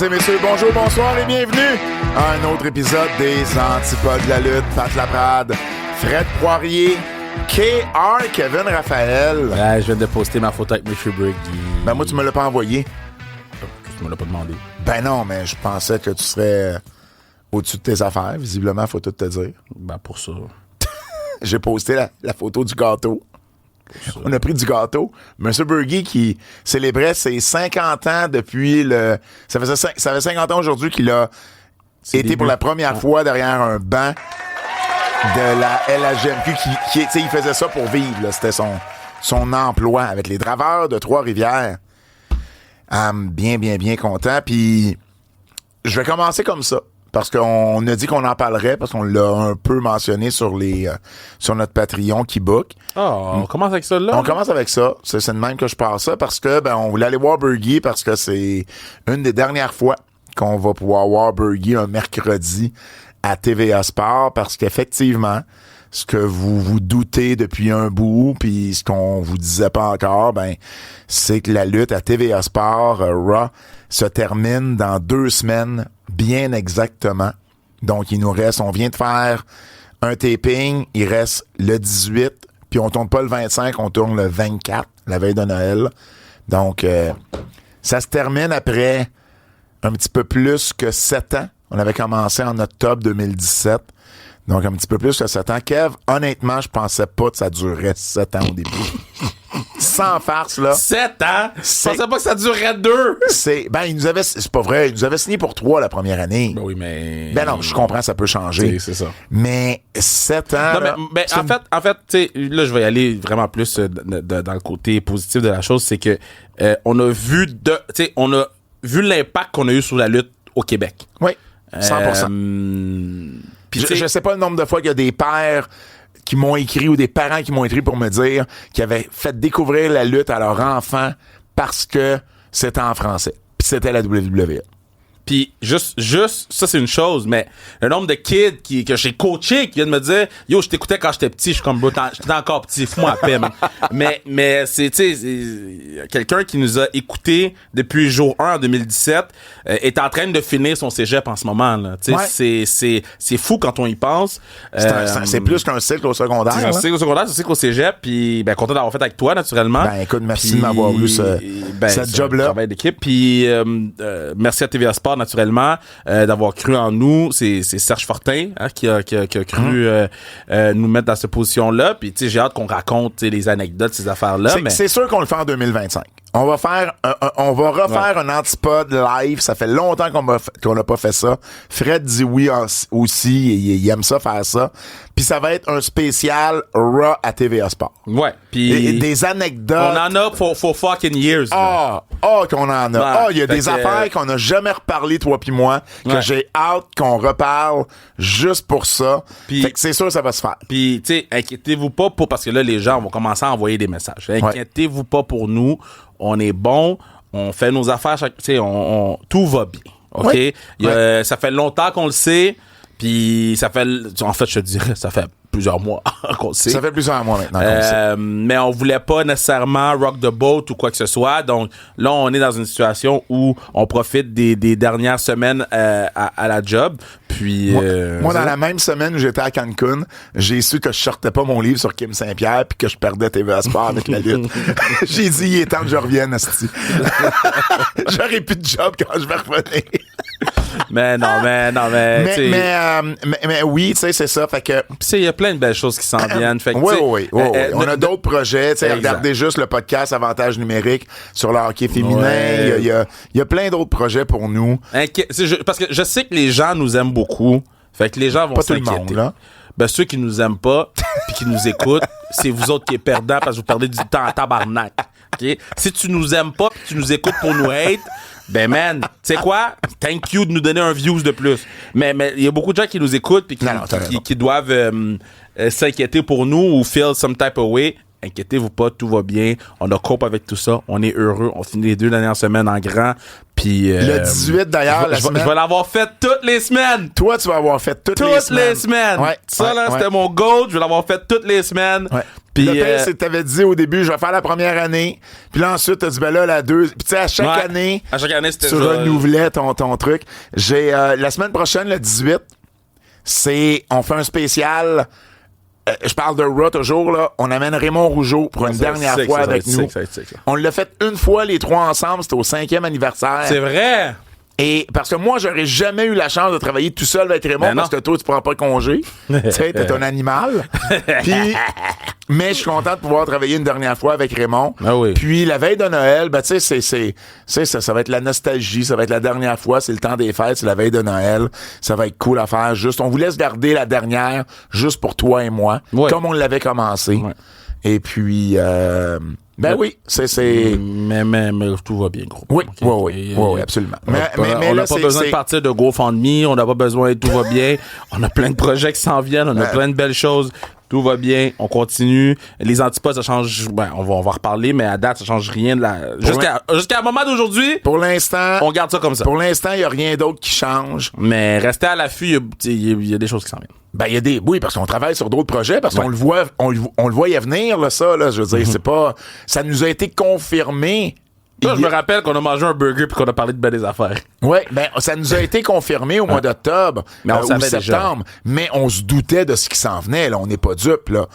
Mesdames et messieurs, bonjour, bonsoir et bienvenue à un autre épisode des Antipodes de la lutte. Pat Laprade, Fred Poirier, KR, Kevin Raphaël. Ouais, je viens de poster ma photo avec M. Briggy. Ben moi, tu me l'as pas envoyé. Tu me l'as pas demandé. Ben non, mais je pensais que tu serais au-dessus de tes affaires. Visiblement, faut tout te dire. Ben pour ça. J'ai posté la photo du gâteau. On a pris du gâteau. Monsieur Burgi qui célébrait ses 50 ans depuis le... Ça fait 50 ans aujourd'hui qu'il a été pour la première fois derrière un banc de la LHGMQ qui il faisait ça pour vivre. Là. C'était son emploi avec les Draveurs de Trois-Rivières. Bien content. Puis je vais commencer comme ça. Parce qu'on a dit qu'on en parlerait, parce qu'on l'a un peu mentionné sur notre Patreon qui book. On commence avec ça là? On commence avec ça. C'est de même que je passe ça parce que on voulait aller voir Burgi parce que c'est une des dernières fois qu'on va pouvoir voir Burgi un mercredi à TVA Sport parce qu'effectivement, ce que vous vous doutez depuis un bout puis ce qu'on vous disait pas encore, c'est que la lutte à TVA Sport, Raw, se termine dans 2 semaines bien exactement. Donc, il nous reste, on vient de faire un taping, il reste le 18, puis on tourne pas le 25, on tourne le 24, la veille de Noël. Donc, ça se termine après un petit peu plus que 7 ans. On avait commencé en octobre 2017. Donc, un petit peu plus que 7 ans. Kev, honnêtement, je pensais pas que ça durerait 7 ans au début. Sans farce, là. 7 ans? Je pensais pas que ça durerait 2. C'est pas vrai, il nous avait signé pour 3 la première année. Ben oui, mais... Ben non, je comprends, ça peut changer. C'est ça. Mais 7 ans... Non, là, mais en fait, tu sais, là, je vais aller vraiment plus dans le côté positif de la chose, c'est que on a vu l'impact qu'on a eu sur la lutte au Québec. Oui, 100%. Puis je sais pas le nombre de fois qu'il y a des pères qui m'ont écrit ou des parents qui m'ont écrit pour me dire qu'ils avaient fait découvrir la lutte à leur enfant parce que c'était en français. Puis c'était la WWE. Puis juste ça c'est une chose, mais le nombre de kids que j'ai coaché qui viennent me dire yo, je t'écoutais quand j'étais petit, je suis comme j'étais encore petit, fous-moi à paix, man. mais c'est tu sais quelqu'un qui nous a écouté depuis jour 1 en 2017 est en train de finir son cégep en ce moment là. Tu sais c'est fou quand on y pense. C'est plus qu'un cycle au secondaire. C'est un cycle au secondaire, c'est un cycle au cégep, puis content d'avoir fait avec toi naturellement. Écoute, merci de m'avoir eu cette job là. Travail d'équipe, puis merci à TVA Sport naturellement d'avoir cru en nous. C'est Serge Fortin qui a cru nous mettre dans cette position-là. Puis tu sais, j'ai hâte qu'on raconte les anecdotes, ces affaires-là. C'est sûr qu'on le fait en 2025. On va refaire un antipode live. Ça fait longtemps qu'on n'a pas fait ça. Fred dit oui aussi. Il aime ça, faire ça. Puis ça va être un spécial Raw à TVA Sport. Ouais. Puis des anecdotes. On en a for fucking years. Qu'on en a. Il y a des affaires qu'on n'a jamais reparlé, toi puis moi, que j'ai hâte qu'on reparle juste pour ça. Fait que c'est sûr que ça va se faire. Puis, tu sais, inquiétez-vous pas parce que là, les gens vont commencer à envoyer des messages. Inquiétez-vous pas pour nous. On est bon. On fait nos affaires. Tu sais, tout va bien. OK? Ça fait longtemps qu'on le sait. Puis ça fait... En fait, je te dirais, ça fait plusieurs mois qu'on le sait. Ça fait plusieurs mois maintenant qu'on le sait. Mais on voulait pas nécessairement rock the boat ou quoi que ce soit. Donc là, on est dans une situation où on profite des dernières semaines à la job. Puis moi dans la même semaine où j'étais à Cancun, j'ai su que je sortais pas mon livre sur Kim Saint-Pierre puis que je perdais TVA Sport avec la lutte. J'ai dit, il est temps que je revienne, asti. J'aurais plus de job quand je vais revenir. Mais oui, tu sais, c'est ça. Fait que. Puis il y a plein de belles choses qui s'en viennent. Fait que, oui. On a d'autres projets. Regardez juste le podcast Avantage numérique sur le hockey féminin. Ouais. Il y a plein d'autres projets pour nous. Parce que je sais que les gens nous aiment beaucoup. Fait que les gens vont s'inquiéter. Pas tout le monde, là. Ben, ceux qui nous aiment pas puis qui nous écoutent, c'est vous autres qui êtes perdants parce que vous perdez du temps en tabarnak. Okay? Si tu nous aimes pas puis tu nous écoutes pour nous hate, ben man, tu sais quoi? Thank you de nous donner un views de plus. Mais il y a beaucoup de gens qui nous écoutent puis qui doivent s'inquiéter pour nous ou feel some type of way. Inquiétez-vous pas, tout va bien. On a cope avec tout ça. On est heureux. On finit les 2 dernières semaines en grand. Puis le 18 d'ailleurs, je vais l'avoir fait toutes les semaines. Toi, tu vas avoir fait toutes les semaines. Ouais, ça, c'était mon goal. Je vais l'avoir fait toutes les semaines. Ouais. Puis le pire, c'est que t'avais dit au début, je vais faire la première année. Puis là, ensuite, t'as dit, ben là, la deux. Puis tu sais, à chaque année, c'était tu renouvelais ton truc. J'ai la semaine prochaine, le 18, on fait un spécial. Je parle de Raw toujours, là. On amène Raymond Rougeau pour une dernière fois avec nous. On l'a fait une fois, les trois ensemble. C'était au 5e anniversaire. C'est vrai! Et parce que moi, j'aurais jamais eu la chance de travailler tout seul avec Raymond parce que toi, tu prends pas congé. Tu sais, t'es un animal. Mais je suis content de pouvoir travailler une dernière fois avec Raymond. Ah oui. Puis la veille de Noël, ben tu sais, ça va être la nostalgie, ça va être la dernière fois, c'est le temps des fêtes, c'est la veille de Noël. Ça va être cool à faire. Juste, on vous laisse garder la dernière juste pour toi et moi, comme on l'avait commencé. Ouais. Et puis, oui, c'est. Mais tout va bien, gros. Oui, oui, absolument. On n'a pas besoin de partir de GoFundMe, on n'a pas besoin de tout va bien. On a plein de projets qui s'en viennent, on a plein de belles choses. Tout va bien, on continue. Les antipodes, ça change. Ben, on va reparler, mais à date, ça change rien de la. Jusqu'à le moment d'aujourd'hui. Pour l'instant. On garde ça comme ça. Pour l'instant, il n'y a rien d'autre qui change. Mais restez à l'affût, il y a des choses qui s'en viennent. Ben, il y a des. Oui, parce qu'on travaille sur d'autres projets, parce qu'on le voit, on le voit y venir, là, ça, là. Je veux dire, c'est pas. Ça nous a été confirmé. Là, je me rappelle qu'on a mangé un burger puis qu'on a parlé de belles affaires. Oui, ben ça nous a été confirmé au mois d'octobre ou septembre, mais on se doutait de ce qui s'en venait. Là, on n'est pas dupes, là,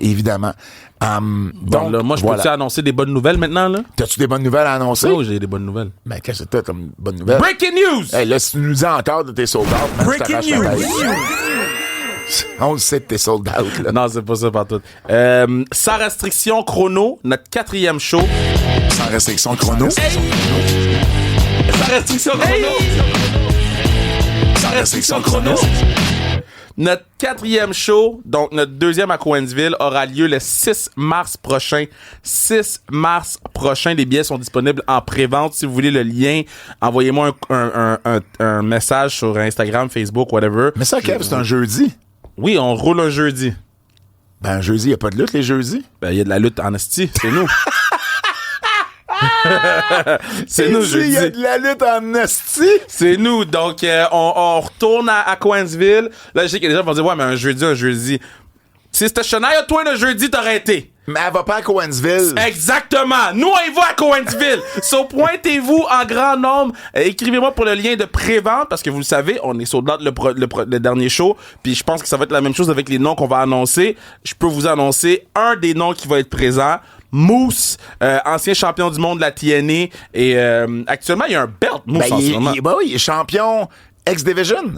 évidemment. Donc, là, moi, je peux-tu annoncer des bonnes nouvelles maintenant, là? T'as-tu des bonnes nouvelles à annoncer? Oui, j'ai des bonnes nouvelles. Ben, qu'est-ce que t'as comme bonnes nouvelles? Breaking news! Hey, là, si tu nous dis encore de tes sold out, Breaking news! On le sait que t'es sold out, là. Non, c'est pas ça partout. Sans restriction chrono, notre 4e show. Sans restriction chrono? Hey! Sans restriction chrono! Sans restriction chrono! Notre 4e show, donc notre 2e à Cowansville, aura lieu le 6 mars prochain. 6 mars prochain, les billets sont disponibles en pré-vente. Si vous voulez le lien, envoyez-moi un message sur Instagram, Facebook, whatever. Mais ça, Kev, c'est un jeudi. Oui, on roule un jeudi. Ben, un jeudi, il n'y a pas de lutte les jeudis? Ben, il y a de la lutte en esti, c'est nous. C'est nous, jeudi. Il y a de la lutte en esti. C'est nous. Donc, on retourne à Cowansville. Là, je sais que les gens vont dire, ouais, mais un jeudi. Si c'était Shania, toi, le jeudi, t'aurais été. Mais elle va pas à Cowansville. Exactement. Nous, on y va à Cowansville. So, pointez-vous en grand nombre. Écrivez-moi pour le lien de pré-vente parce que vous le savez, on est sur le dernier show. Puis je pense que ça va être la même chose avec les noms qu'on va annoncer. Je peux vous annoncer un des noms qui va être présent. Moose, ancien champion du monde de la TNA. Et actuellement, il y a un belt, Moose, en ce moment. Il est champion X-Division.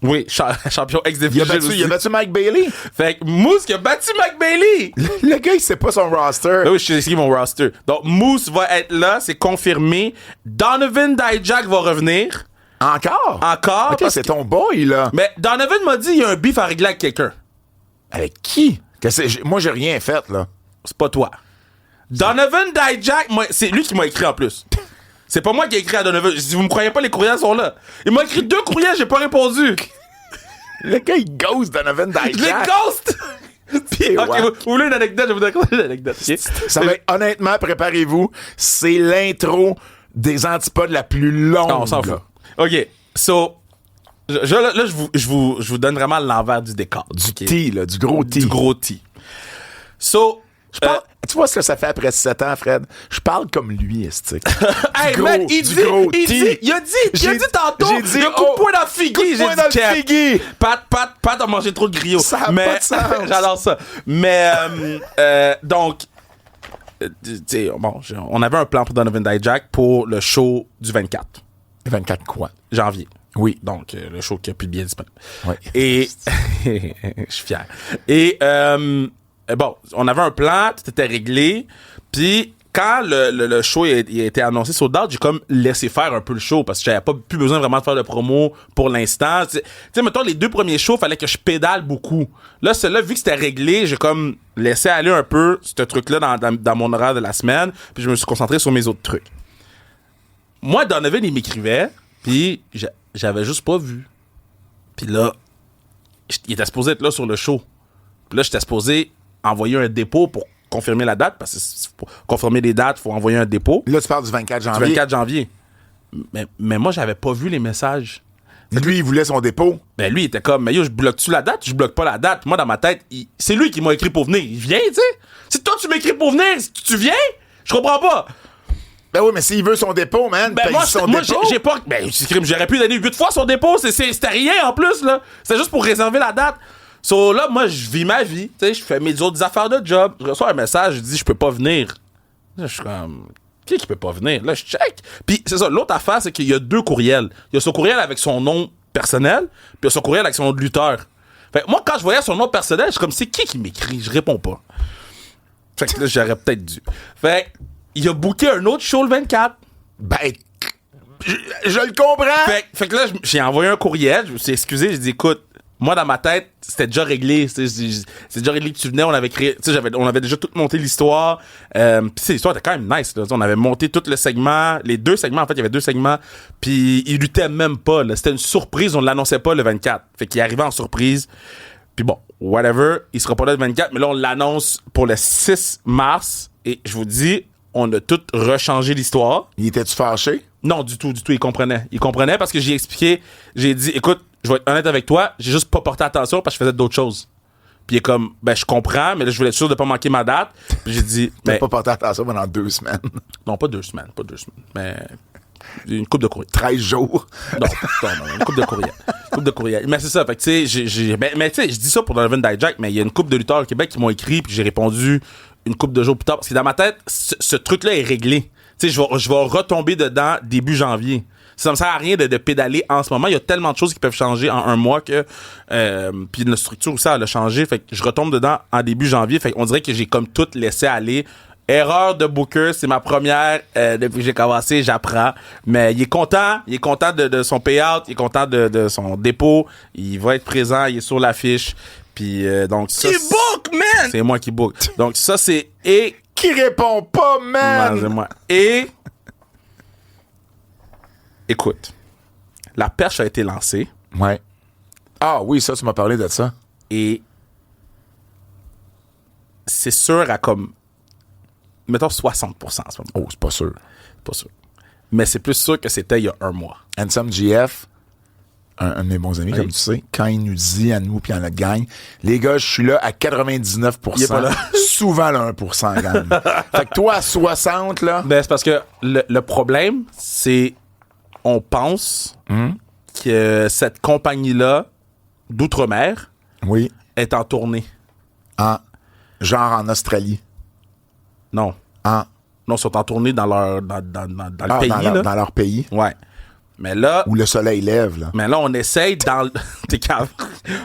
Oui, champion X-Division. Il a battu Mike Bailey. Fait que Moose qui a battu Mike Bailey. Le gars, il sait pas son roster. Oui, je sais mon roster. Donc, Moose va être là, c'est confirmé. Donovan Dijak va revenir. Encore? Encore. Ok, c'est ton boy, là. Mais Donovan m'a dit il y a un beef à régler avec quelqu'un. Avec qui? Moi, j'ai rien fait, là. C'est pas toi. Donovan Dijak, c'est lui qui m'a écrit en plus. C'est pas moi qui ai écrit à Donovan. Si vous me croyez pas, les courriels sont là. Il m'a écrit 2 courriels, j'ai pas répondu. Le gars, il ghost Donovan Dijak. Je l'ai ghost! Puis, ok, vous voulez une anecdote? Je vais vous raconter une anecdote. Okay? Ça va être, honnêtement, préparez-vous, c'est l'intro des antipodes la plus longue. Non, on s'en fout. OK, so, je vous donne vraiment l'envers du décor. Du T, là, du gros T. Du gros T. So, tu vois ce que ça fait après 7 ans, Fred? Je parle comme lui, esti. Hey, man, il a dit tantôt, il a coup de poing dans le figuier. J'ai dit, Pat a mangé trop de griots. Ça a pas de sens. J'adore ça. Mais, donc, on avait un plan pour Donovan Dijak pour le show du 24. 24 quoi? Janvier. Oui. Donc, le show qui a plus de billets disponibles. Oui. Et, je suis fier. Et, bon, on avait un plan, tout était réglé. Puis quand le show a été annoncé sur date, j'ai comme laissé faire un peu le show parce que j'avais pas plus besoin vraiment de faire de promo pour l'instant. Tu sais, mettons, les 2 premiers shows, fallait que je pédale beaucoup. Là, celui-là, vu que c'était réglé, j'ai comme laissé aller un peu ce truc-là dans mon horaire de la semaine. Puis je me suis concentré sur mes autres trucs. Moi, Donovan, il m'écrivait, puis j'avais juste pas vu. Puis là, il était supposé être là sur le show. Puis là, j'étais supposé envoyer un dépôt pour confirmer la date, parce que pour confirmer les dates, il faut envoyer un dépôt. Là, tu parles du 24 janvier. Du 24 janvier. Mais moi, j'avais pas vu les messages. Lui, il voulait son dépôt. Ben lui, il était comme, mais yo, je bloque-tu la date? Je bloque pas la date. Moi, dans ma tête, c'est lui qui m'a écrit pour venir. Il vient, tu sais. Si toi, tu m'écris pour venir, tu viens? Je comprends pas. Ben oui, mais s'il veut son dépôt, man, Ben paye moi, son moi dépôt. j'ai pas... Ben, j'aurais pu donner 8 fois son dépôt. C'était rien, en plus, là. C'était juste pour réserver la date. So, là, moi, je vis ma vie. Tu sais, je fais mes autres affaires de job. Je reçois un message, je dis, je peux pas venir. Là, je suis comme... Qui peut pas venir? Là, je check. Puis, c'est ça. L'autre affaire, c'est qu'il y a 2 courriels. Il y a son courriel avec son nom personnel, puis il y a son courriel avec son nom de lutteur. Fait que moi, quand je voyais son nom personnel, je suis comme, c'est qui m'écrit? Je réponds pas. Fait que là, j'aurais peut-être dû. Fait que, il a booké un autre show le 24. Ben, je le comprends. Fait que là, j'ai envoyé un courriel, je me suis excusé, j'ai dit, écoute, moi, dans ma tête, c'était déjà réglé. C'est déjà réglé que tu venais, on avait créé, tu sais, on avait déjà tout monté l'histoire. Puis l'histoire était quand même nice, là. On avait monté tout le segment, les 2 segments, en fait, il y avait 2 segments. Puis il luttait même pas, là. C'était une surprise, on ne l'annonçait pas le 24. Fait qu'il arrivait en surprise. Puis bon, whatever, il sera pas là le 24, mais là, on l'annonce pour le 6 mars. Et je vous dis, on a tout rechangé l'histoire. Il était-tu fâché? Non, du tout, il comprenait. Il comprenait parce que j'ai expliqué, j'ai dit, écoute, je vais être honnête avec toi, j'ai juste pas porté attention parce que je faisais d'autres choses. Puis il est comme, ben je comprends, mais là je voulais être sûr de pas manquer ma date. Puis j'ai dit, T'as pas porté attention pendant 2 semaines. Non, pas 2 semaines, mais une coupe de courriel. 13 jours. Non, une coupe de courriel. Mais c'est ça, fait que tu sais, mais tu sais, je dis ça pour Donovan Dijak, mais il y a une coupe de lutteurs au Québec qui m'ont écrit, puis j'ai répondu une coupe de jours plus tard, parce que dans ma tête, ce truc-là est réglé. Tu sais, je vais retomber dedans début janvier. Ça me sert à rien de pédaler en ce moment. Il y a tellement de choses qui peuvent changer en un mois que... puis notre structure aussi, elle a changé. Fait que je retombe dedans en début janvier. Fait qu'on dirait que j'ai comme tout laissé aller. Erreur de Booker, c'est ma première. Depuis que j'ai commencé, j'apprends. Mais il est content. Il est content de son payout. Il est content de son dépôt. Il va être présent. Il est sur l'affiche. Puis donc ça... Qui book, man! C'est moi qui book. Donc ça, c'est... Et... Qui répond pas, man? Ouais, c'est moi. Et... Écoute, la perche a été lancée. Ouais. Ah oui, ça, tu m'as parlé de ça. Et c'est sûr à comme, mettons 60% en ce moment. Oh, c'est pas sûr. Pas sûr. Mais c'est plus sûr que c'était il y a un mois. Handsome GF, un de mes bons amis, Oui. comme tu sais, quand il nous dit à nous puis à notre gang, les gars, je suis là à 99%. Il est pas là. Souvent le 1%, gang. Fait que toi, à 60, là... Ben, c'est parce que le problème, c'est on pense que cette compagnie-là d'outre-mer Oui. est en tournée. Genre en Australie. Non. En... Non, ils sont en tournée dans leur dans le pays. Dans leur pays. Ouais. Mais là... Où le soleil lève, là. Mais là, on essaye T'es cave.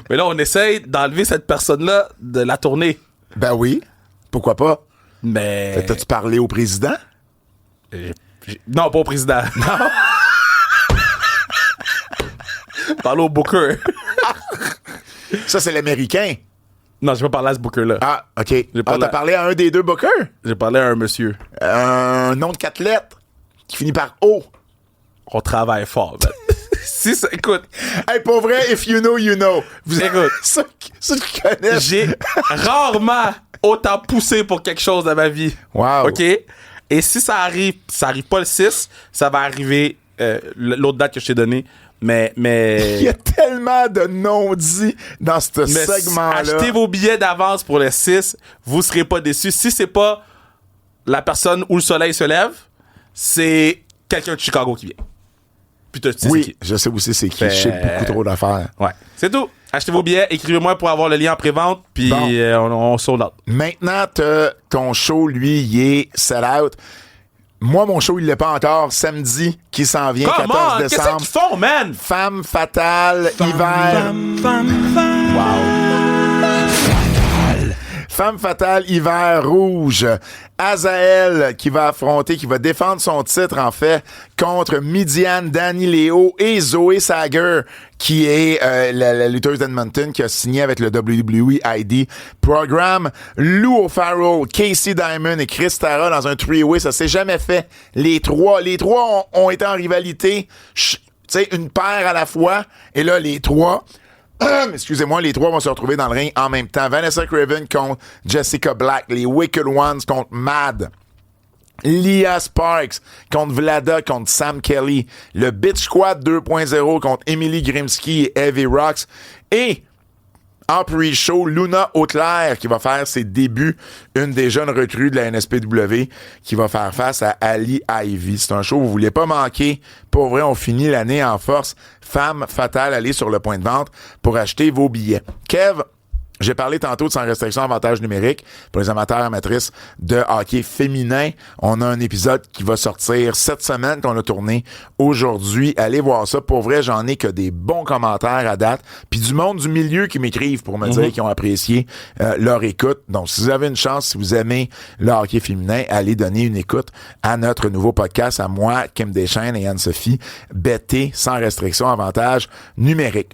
Mais là, on essaye d'enlever cette personne-là de la tournée. Ben oui. Pourquoi pas? Mais... Fait que t'as-tu parlé au président? Non, pas au président. Non. Parle au Booker. Ça, c'est l'Américain. Non, j'ai pas parlé à ce Booker-là. Ah, OK. pas T'as la- parlé à un des 2 bookers? J'ai parlé à un monsieur. Un nom de 4 lettres qui finit par O. On travaille fort, man. Si ça... Écoute, Hey, pour vrai, if you know, you know. Vous Écoute. ceux qui connaissent. j'ai rarement autant poussé pour quelque chose dans ma vie. Wow. OK? Et si ça arrive pas le 6, ça va arriver l'autre date que je t'ai donnée. Mais Il y a tellement de non-dits dans ce Mais segment-là. achetez vos billets d'avance pour le 6, vous serez pas déçus. Si c'est pas la personne où le soleil se lève, c'est quelqu'un de Chicago qui vient. Putain, tu sais c'est Oui, qui. je sais aussi c'est qui. Je sais beaucoup trop d'affaires. Ouais, c'est tout. Achetez vos billets, écrivez-moi pour avoir le lien en pré-vente, puis Bon. on sold out. Maintenant, ton show, lui, il est sell out. Moi, mon show, il l'est pas encore. Samedi, qui s'en vient, Come 14 on, qu'est-ce décembre. qu'ils font, man? Femme fatale, hiver. Femme fatale, hiver rouge. Azael qui va défendre son titre, en fait, contre Midian, Danny Leo et Zoé Sager, qui est la lutteuse d'Edmonton qui a signé avec le WWE ID Programme. Lou O'Farrell, Casey Diamond et Chris Tara dans un three-way. Ça s'est jamais fait. Les trois ont été en rivalité. Tu sais, une paire à la fois. Et là, les 3... excusez-moi, les 3 vont se retrouver dans le ring en même temps. Vanessa Craven contre Jessica Black. Les Wicked Ones contre Mad. Lia Sparks contre Vlada contre Sam Kelly. Le Bitch Squad 2.0 contre Emily Grimsky et Heavy Rocks. Et en pre-show, Luna Auclair qui va faire ses débuts, une des jeunes recrues de la NSPW qui va faire face à Ali Ivy. C'est un show que vous voulez pas manquer. Pour vrai, on finit l'année en force. Femme fatale, allez sur le point de vente pour acheter vos billets. Kev, j'ai parlé tantôt de Sans restriction avantage numérique pour les amateurs et amatrices de hockey féminin. On a un épisode qui va sortir cette semaine qu'on a tourné aujourd'hui. Allez voir ça. Pour vrai, j'en ai que des bons commentaires à date. Puis du monde du milieu qui m'écrivent pour me dire qu'ils ont apprécié leur écoute. Donc, si vous avez une chance, si vous aimez le hockey féminin, allez donner une écoute à notre nouveau podcast, à moi, Kim Deschênes et Anne-Sophie Betté, Sans restriction avantage numérique.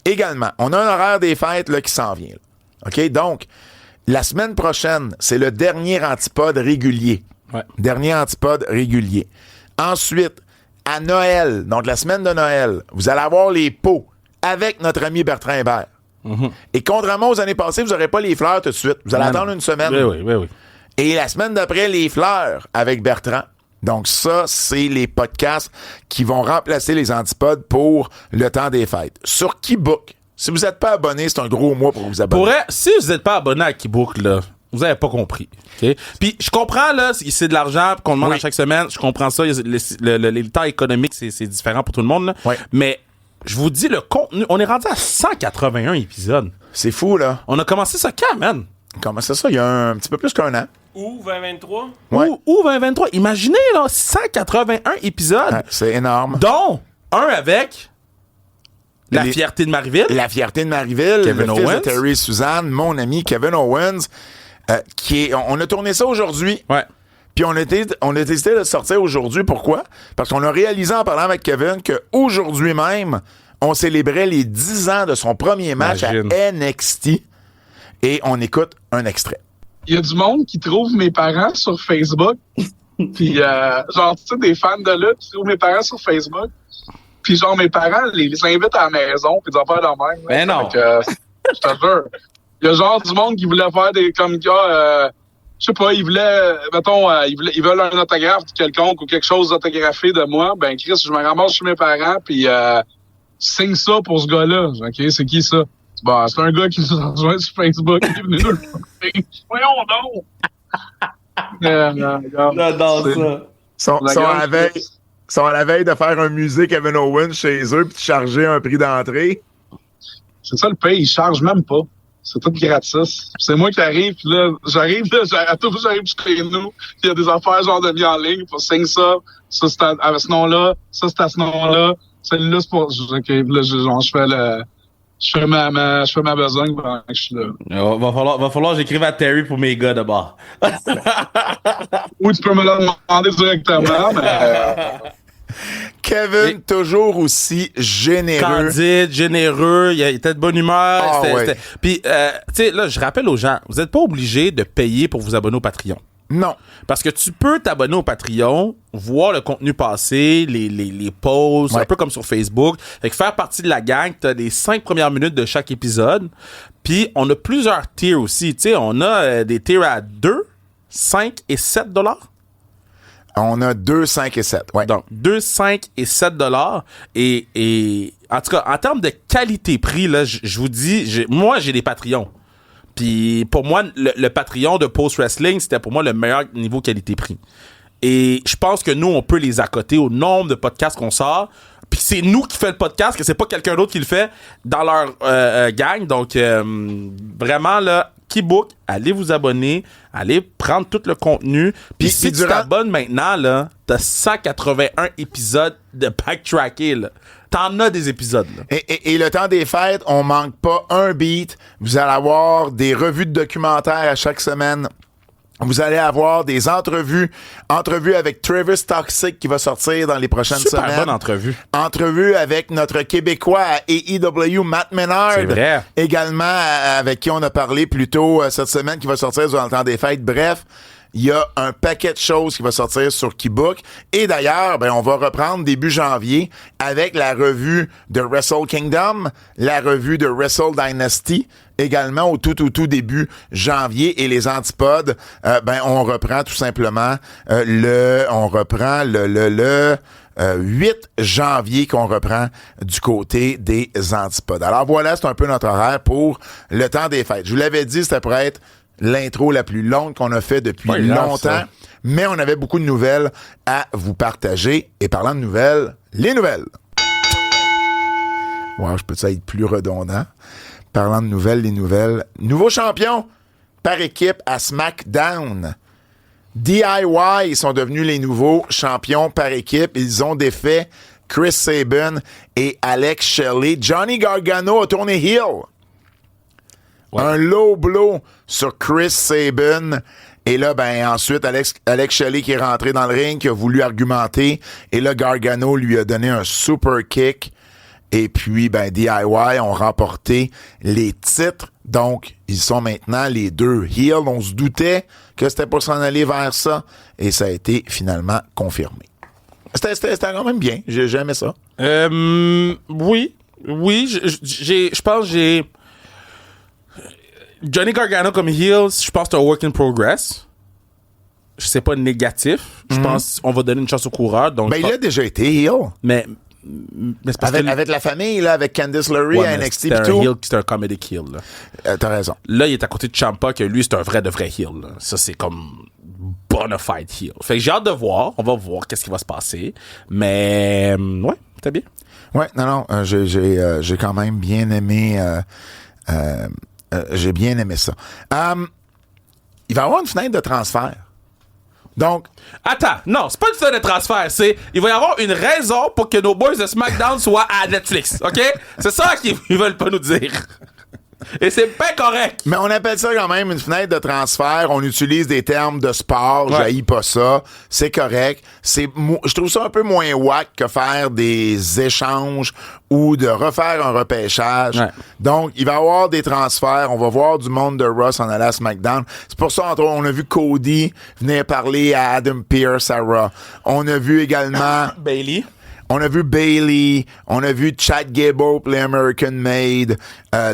Également, on a un horaire des fêtes là, qui s'en vient. Là. OK? Donc, la semaine prochaine, c'est le dernier antipode régulier. Ouais. Dernier antipode régulier. Ensuite, à Noël, donc la semaine de Noël, vous allez avoir les pots avec notre ami Bertrand Hébert. Et contrairement aux années passées, vous n'aurez pas les fleurs tout de suite. Vous allez attendre une semaine. Oui. Et la semaine d'après, les fleurs avec Bertrand. Donc ça, c'est les podcasts qui vont remplacer les antipodes pour le temps des fêtes. Sur Keybook, si vous n'êtes pas abonné, c'est un gros mois pour vous abonner. Pour vrai, si vous n'êtes pas abonné à Keybook, là, vous n'avez pas compris. Okay? Puis je comprends, là, c'est de l'argent qu'on demande à chaque semaine. Je comprends ça. Les temps économiques, c'est différent pour tout le monde. Là. Oui. Mais je vous dis, le contenu, on est rendu à 181 épisodes. C'est fou, là. On a commencé ça quand, man? Comment c'est ça? Il y a un petit peu plus qu'un an. Ou 2023? Ouais. Ou 2023. Imaginez, là, 181 épisodes. Ouais, c'est énorme. Dont un avec La Les- fierté de Marieville. La fierté de Marieville, Kevin le fils Owens. de Terry Suzanne, mon ami Kevin Owens, on a tourné ça aujourd'hui. Ouais. Puis on a décidé de le sortir aujourd'hui. Pourquoi? Parce qu'on a réalisé en parlant avec Kevin qu'aujourd'hui même, on célébrait les 10 ans de son premier match Imagine. à NXT. Et on écoute un extrait. Il y a du monde qui trouve mes parents sur Facebook. Puis, genre, tu sais, des fans de lutte qui trouvent mes parents sur Facebook. Puis, genre, mes parents les invitent à la maison, puis des affaires de même. là. Ben non. Fait que, je te jure. Il y a genre du monde qui voulait faire des comme gars, je sais pas, ils voulaient, mettons, ils veulent un autographe de quelconque ou quelque chose autographié de moi. Ben, Chris, je me ramasse chez mes parents, puis signe ça pour ce gars-là. OK, c'est qui ça? Bon, c'est un gars qui nous a rejoint sur Facebook. Il est venu nous le faire. Voyons donc! J'adore ça. Sont à la veille de faire un musée Kevin Owens chez eux puis de charger un prix d'entrée. C'est ça le pays, ils chargent même pas. C'est tout gratis. C'est moi qui arrive, puis là, j'arrive chez nous, puis il y a des affaires genre de mis en ligne, pour signer ça, ça c'est à ce nom-là, ça c'est à ce nom-là, celle-là c'est pour... OK, là, je fais ma besogne pendant que je suis là. Va falloir que j'écrive à Terry pour mes gars d'abord. Ou tu peux me le demander directement, mais... Kevin, toujours aussi généreux. Candide, généreux, il était de bonne humeur. Ah, ouais. Puis, tu sais, là, je rappelle aux gens, vous n'êtes pas obligés de payer pour vous abonner au Patreon. Non. Parce que tu peux t'abonner au Patreon, voir le contenu passer, les posts, Ouais. un peu comme sur Facebook. Fait que faire partie de la gang, t'as les 5 premières minutes de chaque épisode. Puis, on a plusieurs tiers aussi. Tu sais, on a des tiers à 2, 5 et 7 $. On a 2, 5 et 7. Ouais. Donc, 2, 5 et 7 $. Et en tout cas, en termes de qualité-prix, là, je vous dis, moi, j'ai des Patreons. Puis pour moi, le Patreon de Post Wrestling, c'était pour moi le meilleur niveau qualité-prix. Et je pense que nous, on peut les accoter au nombre de podcasts qu'on sort. Puis c'est nous qui fait le podcast, que c'est pas quelqu'un d'autre qui le fait dans leur gang. Donc, vraiment, là, Keybook, allez vous abonner, allez prendre tout le contenu. Puis si tu t'abonnes maintenant, là, t'as 181 épisodes de backtracker, là. T'en as des épisodes, là. Et le temps des fêtes, on manque pas un beat. Vous allez avoir des revues de documentaires à chaque semaine. Vous allez avoir des entrevues avec Travis Toxic qui va sortir dans les prochaines semaines. Super bonne entrevue. Entrevue avec notre Québécois à AEW, Matt Menard. C'est vrai. Également, avec qui on a parlé plus tôt cette semaine, qui va sortir durant le temps des fêtes. Bref, il y a un paquet de choses qui va sortir sur Keybook. Et d'ailleurs, on va reprendre début janvier avec la revue de Wrestle Kingdom, la revue de Wrestle Dynasty également au tout début janvier. Et les antipodes, on reprend tout simplement le 8 janvier qu'on reprend du côté des antipodes. Alors voilà, c'est un peu notre horaire pour le temps des fêtes. Je vous l'avais dit, c'était pour être l'intro la plus longue qu'on a fait depuis longtemps, mais on avait beaucoup de nouvelles à vous partager. Et parlant de nouvelles, les nouvelles. Wow, je peux être plus redondant. Parlant de nouvelles, les nouvelles. Nouveau champion par équipe à SmackDown. DIY, ils sont devenus les nouveaux champions par équipe. Ils ont défait Chris Sabin et Alex Shelley. Johnny Gargano a tourné heel. Ouais. Un low blow sur Chris Sabin. Et là, ensuite, Alex Shelley qui est rentré dans le ring, qui a voulu argumenter. Et là, Gargano lui a donné un super kick. Et puis, DIY ont remporté les titres. Donc, ils sont maintenant les deux heels. On se doutait que c'était pour s'en aller vers ça. Et ça a été finalement confirmé. C'était quand même bien. J'ai aimé ça. Oui. Je pense que j'ai... Johnny Gargano comme heel, je pense que c'est un work in progress. Je sais pas négatif. Je pense qu'on va donner une chance au coureur. Donc il a déjà été heel. Mais c'est parce avec la famille, là, avec Candice LeRae à NXT et tout. C'est un comedic heel. T'as raison. Là, il est à côté de Ciampa, que lui, c'est un vrai de vrai heel. Là. Ça, c'est comme bona fide heel. Fait que j'ai hâte de voir. On va voir qu'est-ce qui va se passer. Mais, ouais, c'était bien. Ouais, non, j'ai quand même bien aimé... j'ai bien aimé ça. Il va y avoir une fenêtre de transfert. Donc... Attends, non, c'est pas une fenêtre de transfert. Il va y avoir une raison pour que nos boys de SmackDown soient à Netflix, OK? C'est ça qu'ils veulent pas nous dire. Et c'est pas correct. Mais on appelle ça quand même une fenêtre de transfert. On utilise des termes de sport. Ouais. J'haïs pas ça. C'est correct. Je trouve ça un peu moins whack que faire des échanges ou de refaire un repêchage. Ouais. Donc, il va y avoir des transferts. On va voir du monde de Raw en aller à SmackDown. C'est pour ça, entre autres, on a vu Cody venir parler à Adam Pearce à Raw. On a vu également... Bayley. On a vu Bayley, on a vu Chad Gable, les American Made,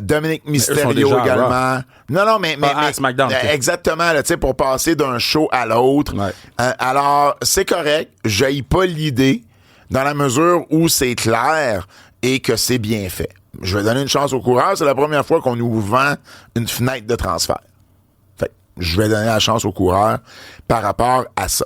Dominic Mysterio également. Non, mais SmackDown, exactement, là, tu sais, pour passer d'un show à l'autre. Ouais. Alors, c'est correct, j'haïs pas l'idée, dans la mesure où c'est clair et que c'est bien fait. Je vais donner une chance au coureur, c'est la première fois qu'on nous vend une fenêtre de transfert. Fait je vais donner la chance au coureur par rapport à ça.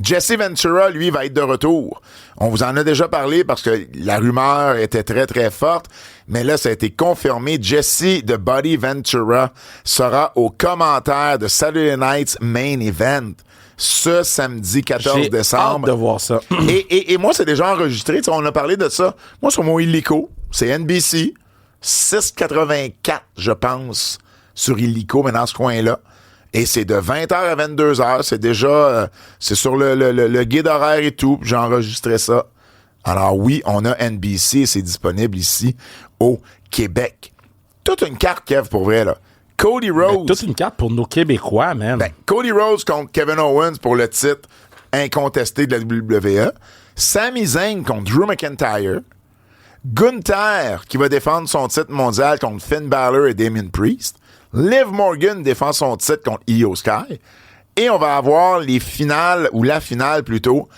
Jesse Ventura, lui, va être de retour. On vous en a déjà parlé parce que la rumeur était très, très forte, mais là, ça a été confirmé. Jesse de Buddy Ventura sera au commentaire de Saturday Night's Main Event ce samedi 14 décembre. J'ai hâte de voir ça. Et moi, c'est déjà enregistré. T'sais, on a parlé de ça. Moi, sur mon Illico, c'est NBC, 6,84, je pense, sur Illico, mais dans ce coin-là. Et c'est de 20h à 22h. C'est déjà... c'est sur le guide horaire et tout. J'ai enregistré ça. Alors oui, on a NBC et c'est disponible ici au Québec. Toute une carte, Kev, pour vrai, là. Cody Rhodes. Toute une carte pour nos Québécois, man. Cody Rhodes contre Kevin Owens pour le titre incontesté de la WWE. Sami Zayn contre Drew McIntyre. Gunther qui va défendre son titre mondial contre Finn Balor et Damien Priest. Liv Morgan défend son titre contre Io Sky. Et on va avoir les finales, ou la finale plutôt,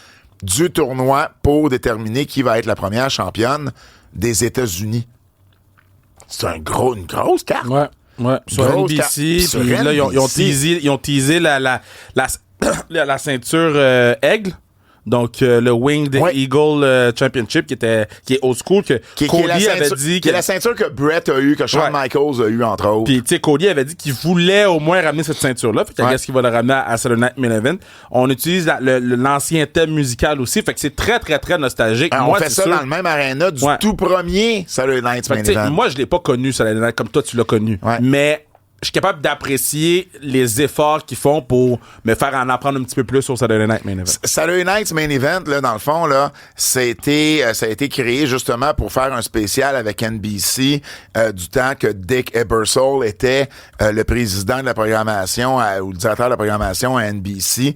du tournoi pour déterminer qui va être la première championne des États-Unis. C'est une grosse carte. Ouais. Sur NBC, puis là, ils ont teasé la ceinture aigle. Donc, le Winged Eagle Championship qui est old school, que Cody avait dit... Qui est la ceinture que Brett a eu, que Shawn Michaels a eu, entre autres. Puis, tu sais, Cody avait dit qu'il voulait au moins ramener cette ceinture-là. Fait qu'est-ce qu'il va le ramener à Saturday Night Main Event. On utilise l'ancien thème musical aussi. Fait que c'est très, très, très nostalgique. On fait ça dans le même aréna du tout premier Saturday Night Main Event. Moi, je l'ai pas connu, Saturday Night, comme toi, tu l'as connu. Ouais. Mais... je suis capable d'apprécier les efforts qu'ils font pour me faire en apprendre un petit peu plus sur Saturday Night Main Event. Saturday Night Main Event, là, dans le fond, là, ça a été créé justement pour faire un spécial avec NBC du temps que Dick Ebersol était le président de la programmation ou le directeur de la programmation à NBC.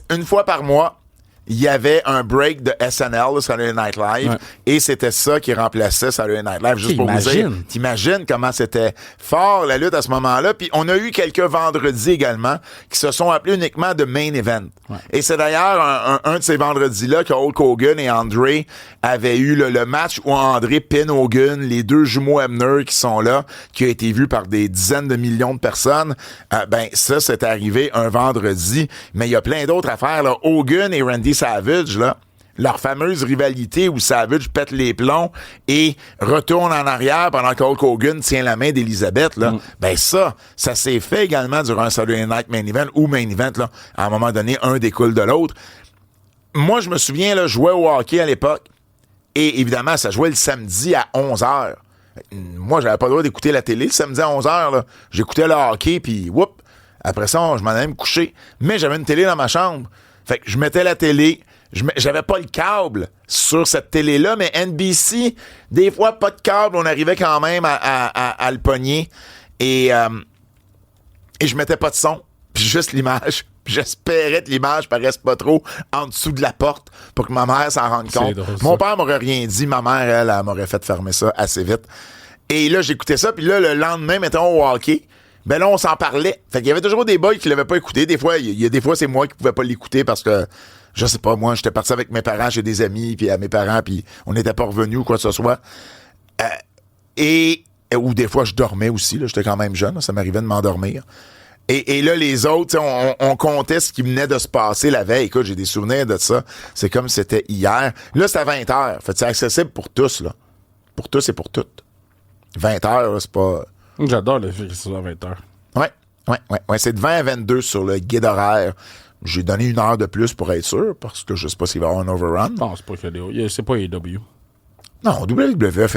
Une fois par mois, il y avait un break de SNL, là, Saturday Night Live, et c'était ça qui remplaçait Saturday Night Live, juste pour vous dire. T'imagines comment c'était fort, la lutte, à ce moment-là. Puis on a eu quelques vendredis également qui se sont appelés uniquement de Main Event. Ouais. Et c'est d'ailleurs un de ces vendredis-là que Hulk Hogan et André avaient eu le match où André pin Hogan, les deux jumeaux Hebner qui sont là, qui a été vu par des dizaines de millions de personnes. Ben ça, c'est arrivé un vendredi. Mais il y a plein d'autres affaires, là. Hogan et Randy Savage, là, leur fameuse rivalité où Savage pète les plombs et retourne en arrière pendant que Hulk Hogan tient la main d'Elizabeth, là. Ben ça s'est fait également durant un Saturday Night Main Event ou Main Event, là. À un moment donné, un découle de l'autre. Moi, je me souviens, là, je jouais au hockey à l'époque et évidemment, ça jouait le samedi à 11h. Moi, j'avais pas le droit d'écouter la télé le samedi à 11h, là. J'écoutais le hockey puis whoop, après ça, je m'en allais me coucher. Mais j'avais une télé dans ma chambre. Fait que je mettais la télé. J'avais pas le câble sur cette télé-là, mais NBC, des fois, pas de câble, on arrivait quand même à le pogner. Et je mettais pas de son, puis juste l'image. Puis j'espérais que l'image paraisse pas trop en dessous de la porte pour que ma mère s'en rende compte. Drôle, mon père m'aurait rien dit, ma mère, elle m'aurait fait fermer ça assez vite. Et là, j'écoutais ça, puis là, le lendemain, mettons, au hockey, ben là, on s'en parlait. Fait qu'il y avait toujours des boys qui l'avaient pas écouté. Des fois, il y a des fois, c'est moi qui pouvais pas l'écouter parce que, je sais pas, moi, j'étais parti avec mes parents chez des amis, puis à mes parents, puis on n'était pas revenus ou quoi que ce soit. Ou des fois, je dormais aussi, là. J'étais quand même jeune, là, ça m'arrivait de m'endormir. Et là, les autres, on comptait ce qui venait de se passer la veille. Écoute, j'ai des souvenirs de ça. C'est comme si c'était hier. Là, c'est à 20h. Fait que c'est accessible pour tous, là. Pour tous et pour toutes. 20h, là, c'est pas... J'adore le fait que c'est à 20h. Ouais. C'est de 20 à 22 sur le guide horaire. J'ai donné 1 heure de plus pour être sûr, parce que je sais pas s'il va y avoir un overrun. Non, c'est pas que c'est pas AEW. Non, WWE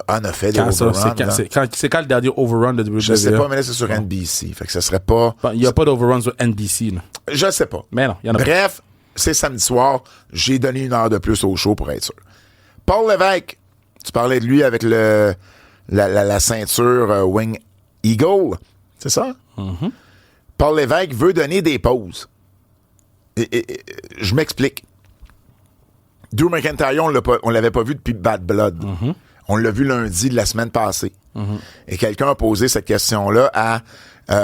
en a fait des overruns. C'est quand le dernier overrun de WWE? Je sais pas, mais là, c'est sur NBC. Fait que ça serait pas... Il y a pas d'overrun sur NBC, là. Je sais pas. Mais non, il y en a pas. Bref, c'est samedi soir. J'ai donné 1 heure de plus au show pour être sûr. Paul Lévesque, tu parlais de lui avec la ceinture Wing Eagle. C'est ça? Mm-hmm. Paul Lévesque veut donner des pauses. Je m'explique. Drew McIntyre, on l'avait pas vu depuis Bad Blood. Mm-hmm. On l'a vu lundi de la semaine passée. Mm-hmm. Et quelqu'un a posé cette question-là à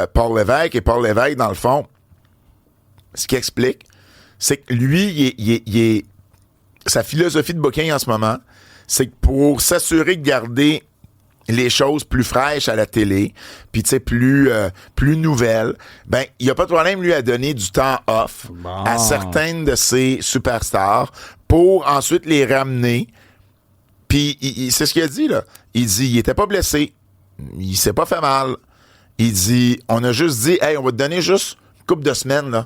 Paul Lévesque. Et Paul Lévesque, dans le fond, ce qu'il explique, c'est que lui, sa philosophie de booking en ce moment, c'est que pour s'assurer de garder les choses plus fraîches à la télé, puis tu sais, plus nouvelles, ben, il n'y a pas de problème, lui, à donner du temps off à certaines de ses superstars pour ensuite les ramener. Puis, c'est ce qu'il a dit, là. Il dit, il était pas blessé, il s'est pas fait mal. Il dit, on a juste dit, hey, on va te donner juste une couple de semaines, là.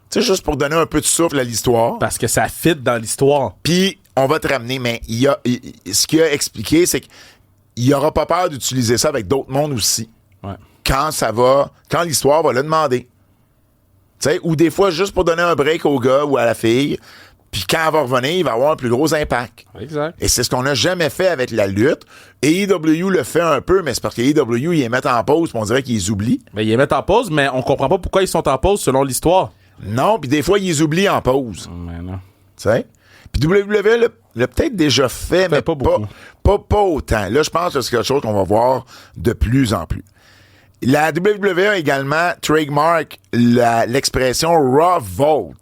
Tu sais, juste pour donner un peu de souffle à l'histoire. Parce que ça fit dans l'histoire. Puis, on va te ramener. Mais ce qu'il a expliqué, c'est qu'il n'aura pas peur d'utiliser ça avec d'autres mondes aussi. Ouais. Quand l'histoire va le demander. Tu sais, ou des fois, juste pour donner un break au gars ou à la fille. Puis quand elle va revenir, il va avoir un plus gros impact. Exact. Et c'est ce qu'on n'a jamais fait avec la lutte. Et AEW le fait un peu, mais c'est parce que AEW, ils les mettent en pause, puis on dirait qu'ils les oublient. Mais ils les mettent en pause, mais on comprend pas pourquoi ils sont en pause selon l'histoire. Non, puis des fois, ils les oublient en pause. Mais non. Tu sais? Puis WWE l'a peut-être déjà fait, mais pas beaucoup. Pas autant. Là, je pense que c'est quelque chose qu'on va voir de plus en plus. La WWE a également trademark l'expression Raw Vault.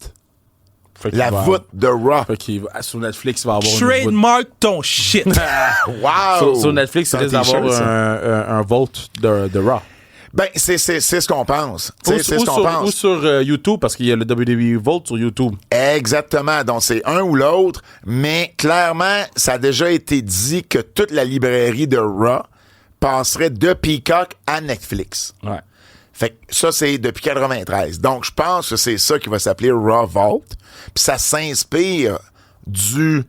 La voûte de Raw. Fait qu'il sur Netflix, il va avoir trademark ton shit. Wow! Sur Netflix, il risque d'avoir un vault de Raw. Ben, c'est ce qu'on pense. C'est ce qu'on pense. Ou sur YouTube, parce qu'il y a le WWE Vault sur YouTube. Exactement. Donc, c'est un ou l'autre. Mais clairement, ça a déjà été dit que toute la librairie de Raw passerait de Peacock à Netflix. Ouais. Fait que ça, c'est depuis 93. Donc, je pense que c'est ça qui va s'appeler Raw Vault. Puis ça s'inspire du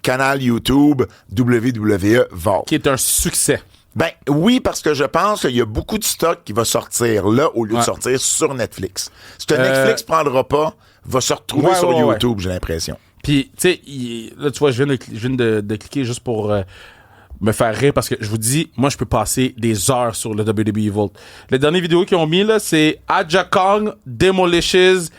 canal YouTube WWE Vault. Qui est un succès. Ben oui, parce que je pense qu'il y a beaucoup de stock qui va sortir là au lieu de sortir sur Netflix. Ce que Netflix prendra pas va se retrouver sur YouTube, j'ai l'impression. Puis, tu sais, là, tu vois, je viens de cliquer juste pour me faire rire parce que je vous dis, moi, je peux passer des heures sur le WWE Vault. Les dernières vidéos qu'ils ont mis, là, c'est Aja Kong demolishes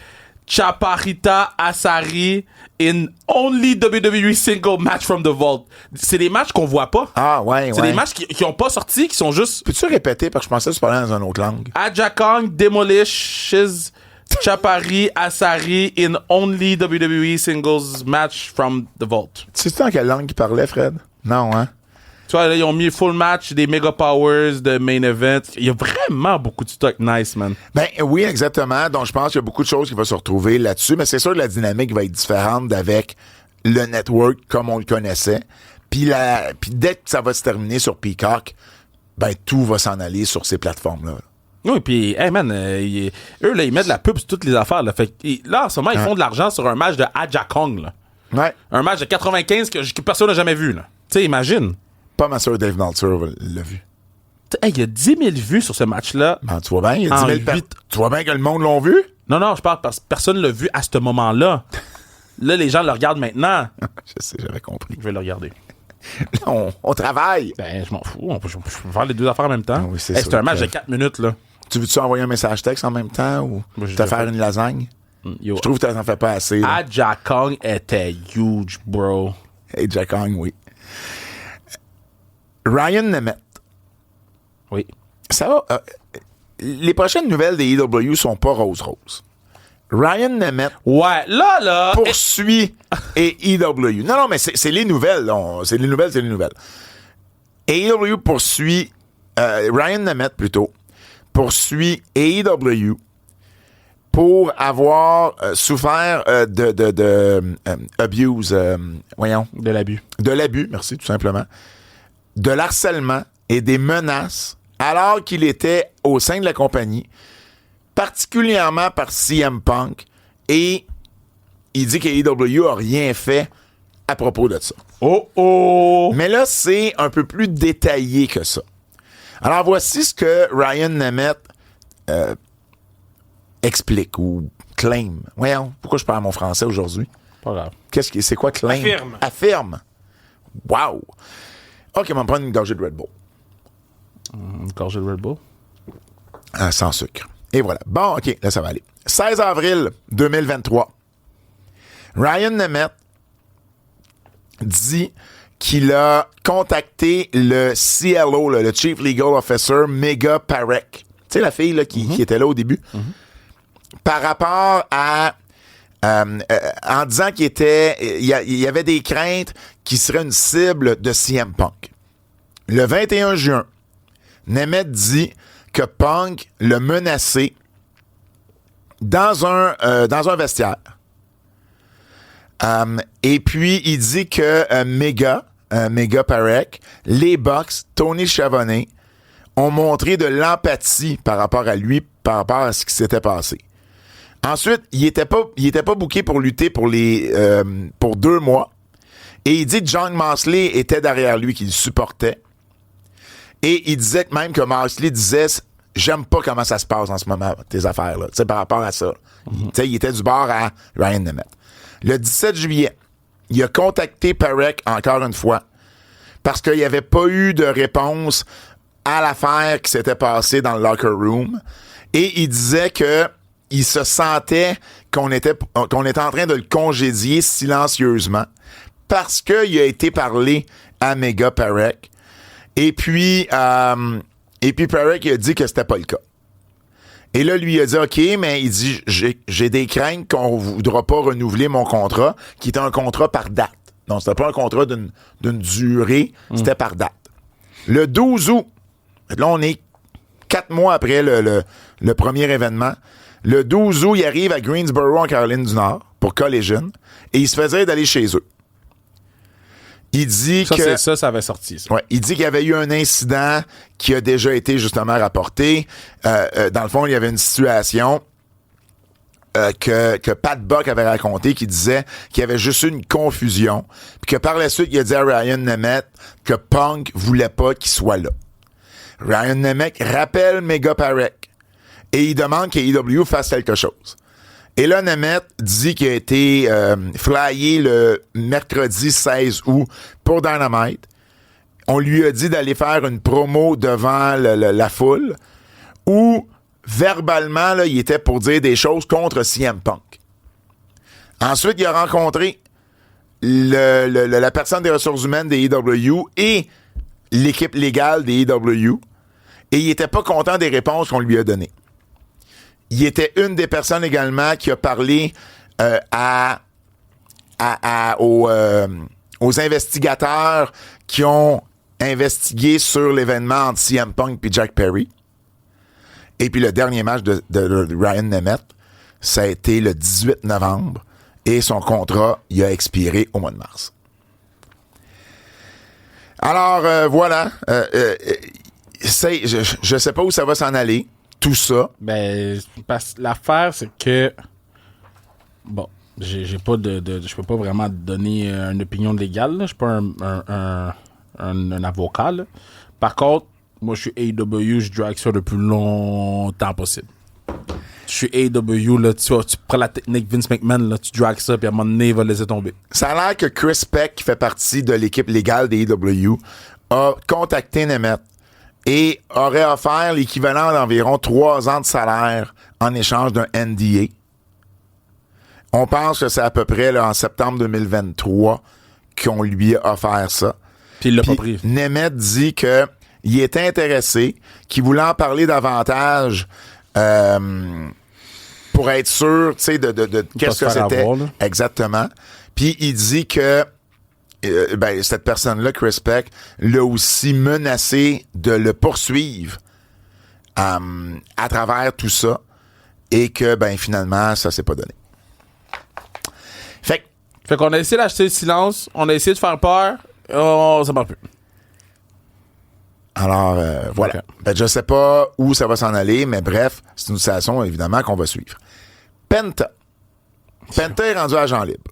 Chaparita Asari in only WWE single match from the vault. C'est des matchs qu'on voit pas. Ah, ouais. C'est des matchs qui ont pas sorti, qui sont juste Peux-tu répéter parce que je pensais que tu parlais dans une autre langue? Aja Kong demolishes Chapari Asari in only WWE singles match from the vault. Tu sais dans quelle langue il parlait, Fred? Non, hein? Tu vois, là, ils ont mis full match, des Mega Powers, de main event. Il y a vraiment beaucoup de stock nice, man. Ben oui, exactement. Donc, je pense qu'il y a beaucoup de choses qui vont se retrouver là-dessus, mais c'est sûr que la dynamique va être différente d'avec le network comme on le connaissait. Puis dès que ça va se terminer sur Peacock, ben tout va s'en aller sur ces plateformes-là. Oui, puis, hey man, eux, là, ils mettent de la pub sur toutes les affaires. Là, fait que, là en ce moment, ils font de l'argent sur un match de Aja Kong. Là. Ouais. Un match de 95 que personne n'a jamais vu. Tu sais, imagine. Pas ma soeur Dave Meltzer l'a vu. Hey, il y a 10 000 vues sur ce match-là. Ben, tu vois bien, il y a En 10 000 huit- Tu vois bien que le monde l'ont vu? Non, je parle parce que personne l'a vu à ce moment-là. Là, les gens le regardent maintenant. Je sais, j'avais compris. Je vais le regarder. Là, on travaille. Ben, je m'en fous. Je peux faire les deux affaires en même temps. Ah oui, c'est Hey, sûr c'est un match que- de 4 minutes, là. Tu veux-tu envoyer un message texte en même temps ou Moi, j'ai te déjà faire fait. une lasagne? Yo, Je trouve que t'en fais pas assez. Là. Aja Kong était huge, bro. Hey, Jack Hong, oui. Ryan Nemeth. Oui. Ça va. Les prochaines nouvelles des EW sont pas rose-rose. Ryan Nemeth Ouais, là. poursuit et EW. Non, mais c'est les nouvelles. C'est les nouvelles. Et EW poursuit. Ryan Nemeth, plutôt, poursuit AEW pour avoir souffert de abuse. Voyons. De l'abus. De l'abus, merci, tout simplement. De l'harcèlement et des menaces alors qu'il était au sein de la compagnie, particulièrement par CM Punk, et il dit qu'AEW a rien fait à propos de ça. Oh! Mais là, c'est un peu plus détaillé que ça. Alors, voici ce que Ryan Nemeth explique ou claim. Voyons, pourquoi je parle mon français aujourd'hui? Pas grave. C'est quoi claim? Affirme. Affirme. Wow. OK, on va me prendre une gorgée de Red Bull. Une gorgée de Red Bull. Sans sucre. Et voilà. Bon, OK, là, ça va aller. 16 avril 2023. Ryan Nemeth dit qu'il a contacté le CLO, là, le Chief Legal Officer, Mega Parek. Tu sais, la fille là, qui était là au début. Par rapport à... en disant qu'il y avait des craintes qu'il serait une cible de CM Punk. Le 21 juin, Nemeth dit que Punk l'a menacé dans un vestiaire. Et puis, il dit que Mega Parek, les Bucks, Tony Schiavone, ont montré de l'empathie par rapport à lui, par rapport à ce qui s'était passé. Ensuite, il était pas booké pour lutter pour 2 mois. Et il dit que John Moxley était derrière lui, qu'il le supportait. Et il disait que même que Moxley disait « J'aime pas comment ça se passe en ce moment, tes affaires, là. » Tu sais, par rapport à ça. Tu sais, il était du bord à Ryan Nemeth. Le 17 juillet, il a contacté Parek encore une fois parce qu'il n'y avait pas eu de réponse à l'affaire qui s'était passée dans le locker room. Et il disait que il se sentait qu'on était en train de le congédier silencieusement parce qu'il a été parlé à Mega Parek. Et puis Parek il a dit que c'était pas le cas. Et là, lui, il a dit, OK, mais il dit, j'ai des craintes qu'on voudra pas renouveler mon contrat, qui était un contrat par date. Donc, c'était pas un contrat d'une durée, c'était par date. Le 12 août, là, on est 4 mois après le premier événement. Le 12 août, il arrive à Greensboro, en Caroline du Nord, pour Collision, et il se faisait d'aller chez eux. Il dit Ça avait sorti, ça. Ouais, il dit qu'il y avait eu un incident qui a déjà été justement rapporté. Dans le fond, il y avait une situation que Pat Buck avait raconté qui disait qu'il y avait juste eu une confusion. Puis que par la suite, il a dit à Ryan Nemeth que Punk voulait pas qu'il soit là. Ryan Nemeth rappelle Mega Parek et il demande qu'AEW fasse quelque chose. Et là, Nemeth dit qu'il a été flyé le mercredi 16 août pour Dynamite. On lui a dit d'aller faire une promo devant la foule où, verbalement, là, il était pour dire des choses contre CM Punk. Ensuite, il a rencontré la personne des ressources humaines des EW et l'équipe légale des EW, et il était pas content des réponses qu'on lui a données. Il était une des personnes également qui a parlé aux investigateurs qui ont investigué sur l'événement entre CM Punk et Jack Perry. Et puis le dernier match de Ryan Nemeth, ça a été le 18 novembre et son contrat, il a expiré au mois de mars. Alors, voilà. Je sais pas où ça va s'en aller, tout ça. Ben, l'affaire, c'est que... Bon, j'ai pas je peux pas vraiment donner une opinion légale, là. Je suis pas un avocat, là. Par contre, moi, je suis AEW, je drag ça le plus longtemps possible. Je suis AEW, là, tu prends la technique Vince McMahon, là, tu drags ça, puis à un moment donné, il va laisser tomber. Ça a l'air que Chris Peck, qui fait partie de l'équipe légale des AEW, a contacté Nemeth et aurait offert l'équivalent d'environ 3 ans de salaire en échange d'un NDA. On pense que c'est à peu près là, en septembre 2023 qu'on lui a offert ça. Puis il l'a pas pris. Nemeth dit que il était intéressé, qu'il voulait en parler davantage pour être sûr, tu sais, de qu'est-ce que c'était. Avoir, exactement. Puis il dit que cette personne-là, Chris Peck, l'a aussi menacé de le poursuivre à travers tout ça et que, finalement, ça s'est pas donné. Fait qu'on a essayé d'acheter le silence, on a essayé de faire peur, ça marche plus. Alors, voilà. Okay. Je sais pas où ça va s'en aller, mais bref, c'est une situation, évidemment, qu'on va suivre. Penta est rendu agent libre.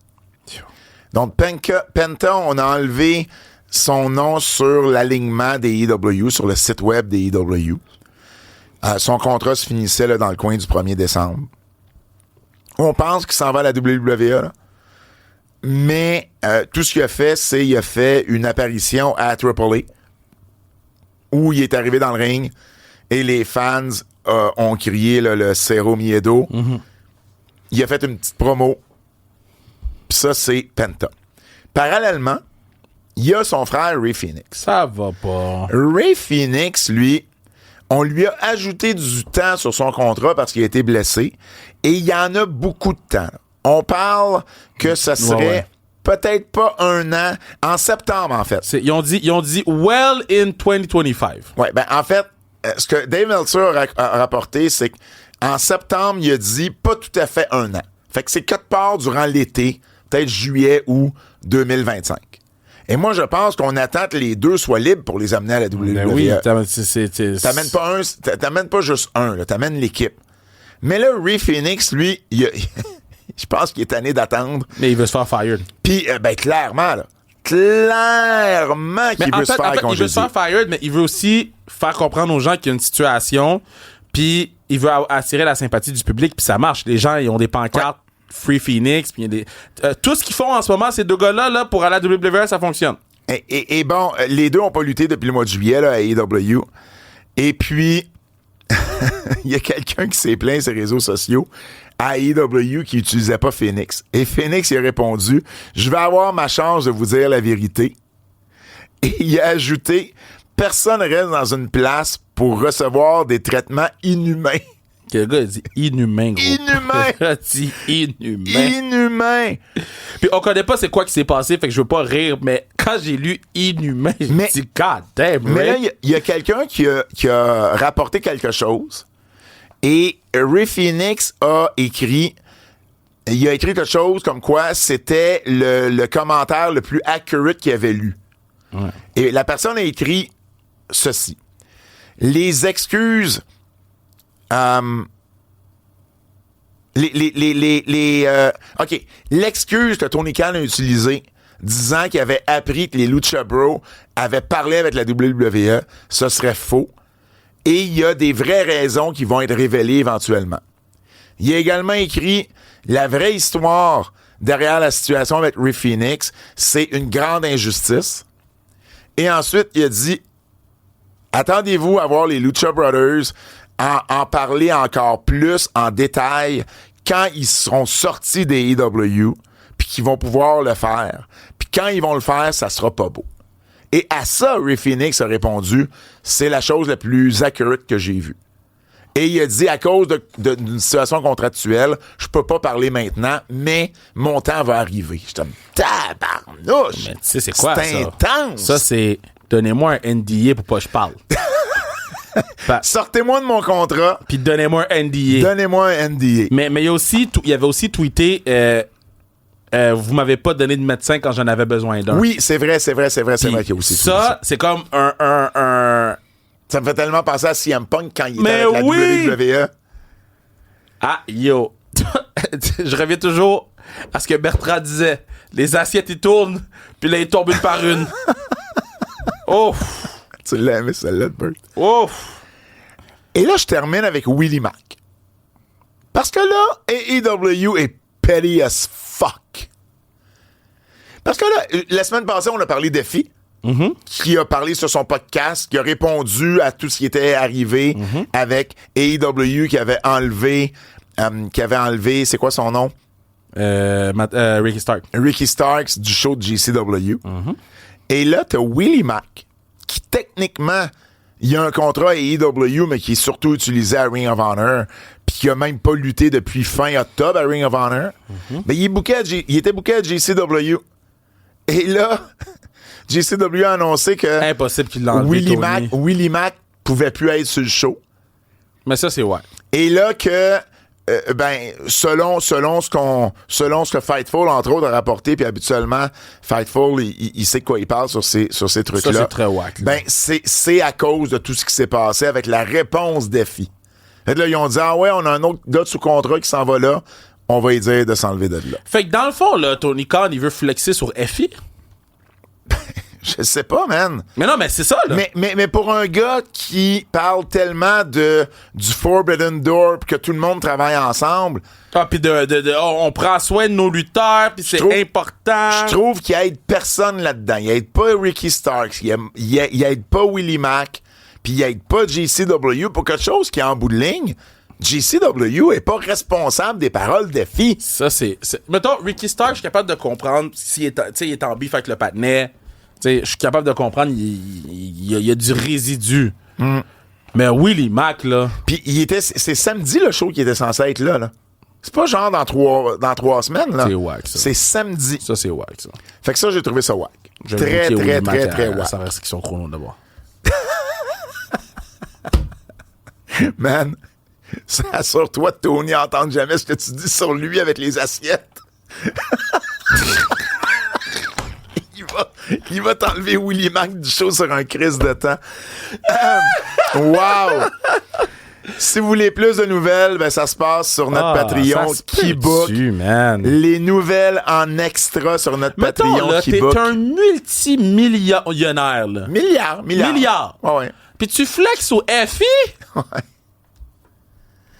Donc, Penta, on a enlevé son nom sur l'alignement des EW, sur le site web des EW. Son contrat se finissait là, dans le coin du 1er décembre. On pense qu'il s'en va à la WWE, là. Mais tout ce qu'il a fait, c'est qu'il a fait une apparition à AAA où il est arrivé dans le ring et les fans ont crié là, le Cero Miedo. Mm-hmm. Il a fait une petite promo. Puis ça, c'est Penta. Parallèlement, il y a son frère Ray Phoenix. Ça va pas. Ray Phoenix, lui, on lui a ajouté du temps sur son contrat parce qu'il a été blessé. Et il y en a beaucoup de temps. On parle que ça serait peut-être pas 1 an, en septembre, en fait. Ils ont dit well in 2025. Ouais, en fait, ce que Dave Meltzer a rapporté, c'est qu'en septembre, il a dit pas tout à fait 1 an. Fait que c'est quelque part durant l'été, peut-être juillet ou 2025. Et moi, je pense qu'on attend que les deux soient libres pour les amener à la WWE. Ben oui, t'amènes pas juste un, là, t'amènes l'équipe. Mais là, Ray Phoenix, lui, je pense qu'il est tanné d'attendre. Mais il veut se faire fired. Puis, clairement, là. Clairement qu'il veut se faire congédier. Il veut se faire fired, mais il veut aussi faire comprendre aux gens qu'il y a une situation, puis il veut attirer la sympathie du public, puis ça marche. Les gens, ils ont des pancartes, Free Phoenix, puis il y a des... tout ce qu'ils font en ce moment, ces deux gars-là, là, pour aller à la WWE, ça fonctionne. Et bon, les deux ont pas lutté depuis le mois de juillet, là, à AEW. Et puis, il y a quelqu'un qui s'est plaint sur les réseaux sociaux à AEW qui utilisait pas Phoenix. Et Phoenix, il a répondu, je vais avoir ma chance de vous dire la vérité. Et il a ajouté, personne reste dans une place pour recevoir des traitements inhumains. Le gars a dit inhumain, gros. Inhumain! Il a dit inhumain. Inhumain! Puis on connaît pas c'est quoi qui s'est passé, fait que je veux pas rire, mais quand j'ai lu inhumain, j'ai dit God damn, mais là, il y a quelqu'un qui a rapporté quelque chose. Et Ray Phoenix a écrit quelque chose comme quoi c'était le commentaire le plus accurate qu'il avait lu. Ouais. Et la personne a écrit ceci. Les excuses... OK. L'excuse que Tony Khan a utilisée, disant qu'il avait appris que les Lucha Bros avaient parlé avec la WWE, ce serait faux. Et il y a des vraies raisons qui vont être révélées éventuellement. Il a également écrit la vraie histoire derrière la situation avec Ray Phoenix, c'est une grande injustice. Et ensuite, il a dit, attendez-vous à voir les Lucha Brothers en parler encore plus en détail quand ils seront sortis des AEW, puis qu'ils vont pouvoir le faire. Puis quand ils vont le faire, ça sera pas beau. Et à ça, Ray Phoenix a répondu, c'est la chose la plus accurate que j'ai vue. Et il a dit, à cause d'une situation contractuelle, je peux pas parler maintenant, mais mon temps va arriver. Je me tabarnouche! Mais tu sais, c'est quoi, c'est ça? intense! Ça, c'est donnez-moi un NDA pour pas que je parle. Sortez-moi de mon contrat. Puis donnez-moi un NDA. Donnez-moi un NDA. Mais il y avait aussi tweeté vous m'avez pas donné de médecin quand j'en avais besoin d'un. Oui, c'est vrai qu'il y a aussi ça. C'est comme un. Ça me fait tellement penser à CM Punk quand il était Mais avec la oui! WWE. Ah, yo. Je reviens toujours à ce que Bertrand disait. Les assiettes, ils tournent, puis là, ils tombent une par une. Ouf! Tu l'as aimé, celle-là, de Bert. Ouf! Et là, je termine avec Willie Mack. Parce que là, AEW est petty as fuck. Parce que là, la semaine passée, on a parlé d'Effie. Qui a parlé sur son podcast, qui a répondu à tout ce qui était arrivé avec AEW qui avait enlevé, c'est quoi son nom? Ricky Stark. Ricky Starks du show de GCW. Et là, t'as Willie Mack, qui techniquement, il a un contrat à AEW, mais qui est surtout utilisé à Ring of Honor, puis qui a même pas lutté depuis fin octobre à Ring of Honor. Mais il était booké à GCW. Et là... JCW a annoncé que Impossible qu'il l'enlève. Willie Mack pouvait plus être sur le show. Mais ça, c'est ouais. Et là que selon ce que Fightful entre autres a rapporté, puis habituellement Fightful il sait de quoi il parle sur ces trucs-là. Ça, c'est très wack. Ben c'est à cause de tout ce qui s'est passé avec la réponse d'Effie. Fait que là ils ont dit on a un autre gars sous contrat qui s'en va là, on va lui dire de s'enlever de là. Fait que dans le fond là, Tony Khan il veut flexer sur Effie. Je sais pas, man. Mais non, mais c'est ça, là. Mais pour un gars qui parle tellement du Forbidden Door pis que tout le monde travaille ensemble. Ah, pis on prend soin de nos lutteurs, pis c'est important. Je trouve qu'il aide personne là-dedans. Il aide pas Ricky Starks, il aide pas Willie Mack, pis il aide pas JCW pour quelque chose qui est en bout de ligne. JCW est pas responsable des paroles d'Effie. Ça, c'est... Mettons, Ricky Stark, je suis capable de comprendre s'il est en bif avec le patinet. Je suis capable de comprendre, il y a du résidu. Mais Willie Mack, là... Puis c'est samedi le show qui était censé être là. C'est pas genre dans 3 semaines, là. C'est wack, ça. C'est samedi. Ça, c'est wack, ça. Fait que ça, j'ai trouvé ça wack. Très Très wack. Ça reste qu'ils sont chrono d'abord. Man, ça assure-toi de Tony entendre jamais ce que tu dis sur lui avec les assiettes. Il va t'enlever Willie Mack du show sur un crise de temps. Wow! Si vous voulez plus de nouvelles, ben ça se passe sur notre Patreon qui book. Les nouvelles en extra sur notre Patreon là, qui book. T'es un multimillionnaire, là. Milliard. Ouais. Puis tu flexes au FI? Ouais.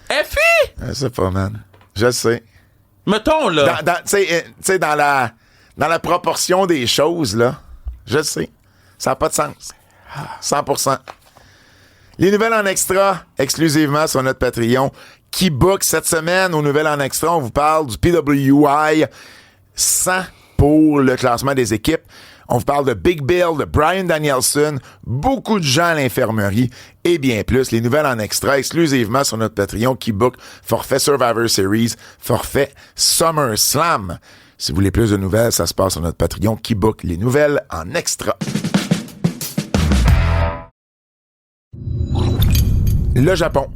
FI? Je sais pas, man. Je sais. Mettons, là. Tu sais, dans la proportion des choses, là, je sais. Ça n'a pas de sens. 100%. Les nouvelles en extra, exclusivement sur notre Patreon, qui book cette semaine aux nouvelles en extra. On vous parle du PWI 100 pour le classement des équipes. On vous parle de Big Bill, de Bryan Danielson, beaucoup de gens à l'infirmerie et bien plus. Les nouvelles en extra exclusivement sur notre Patreon qui book forfait Survivor Series, forfait SummerSlam. Si vous voulez plus de nouvelles, ça se passe sur notre Patreon qui book les nouvelles en extra. Le Japon.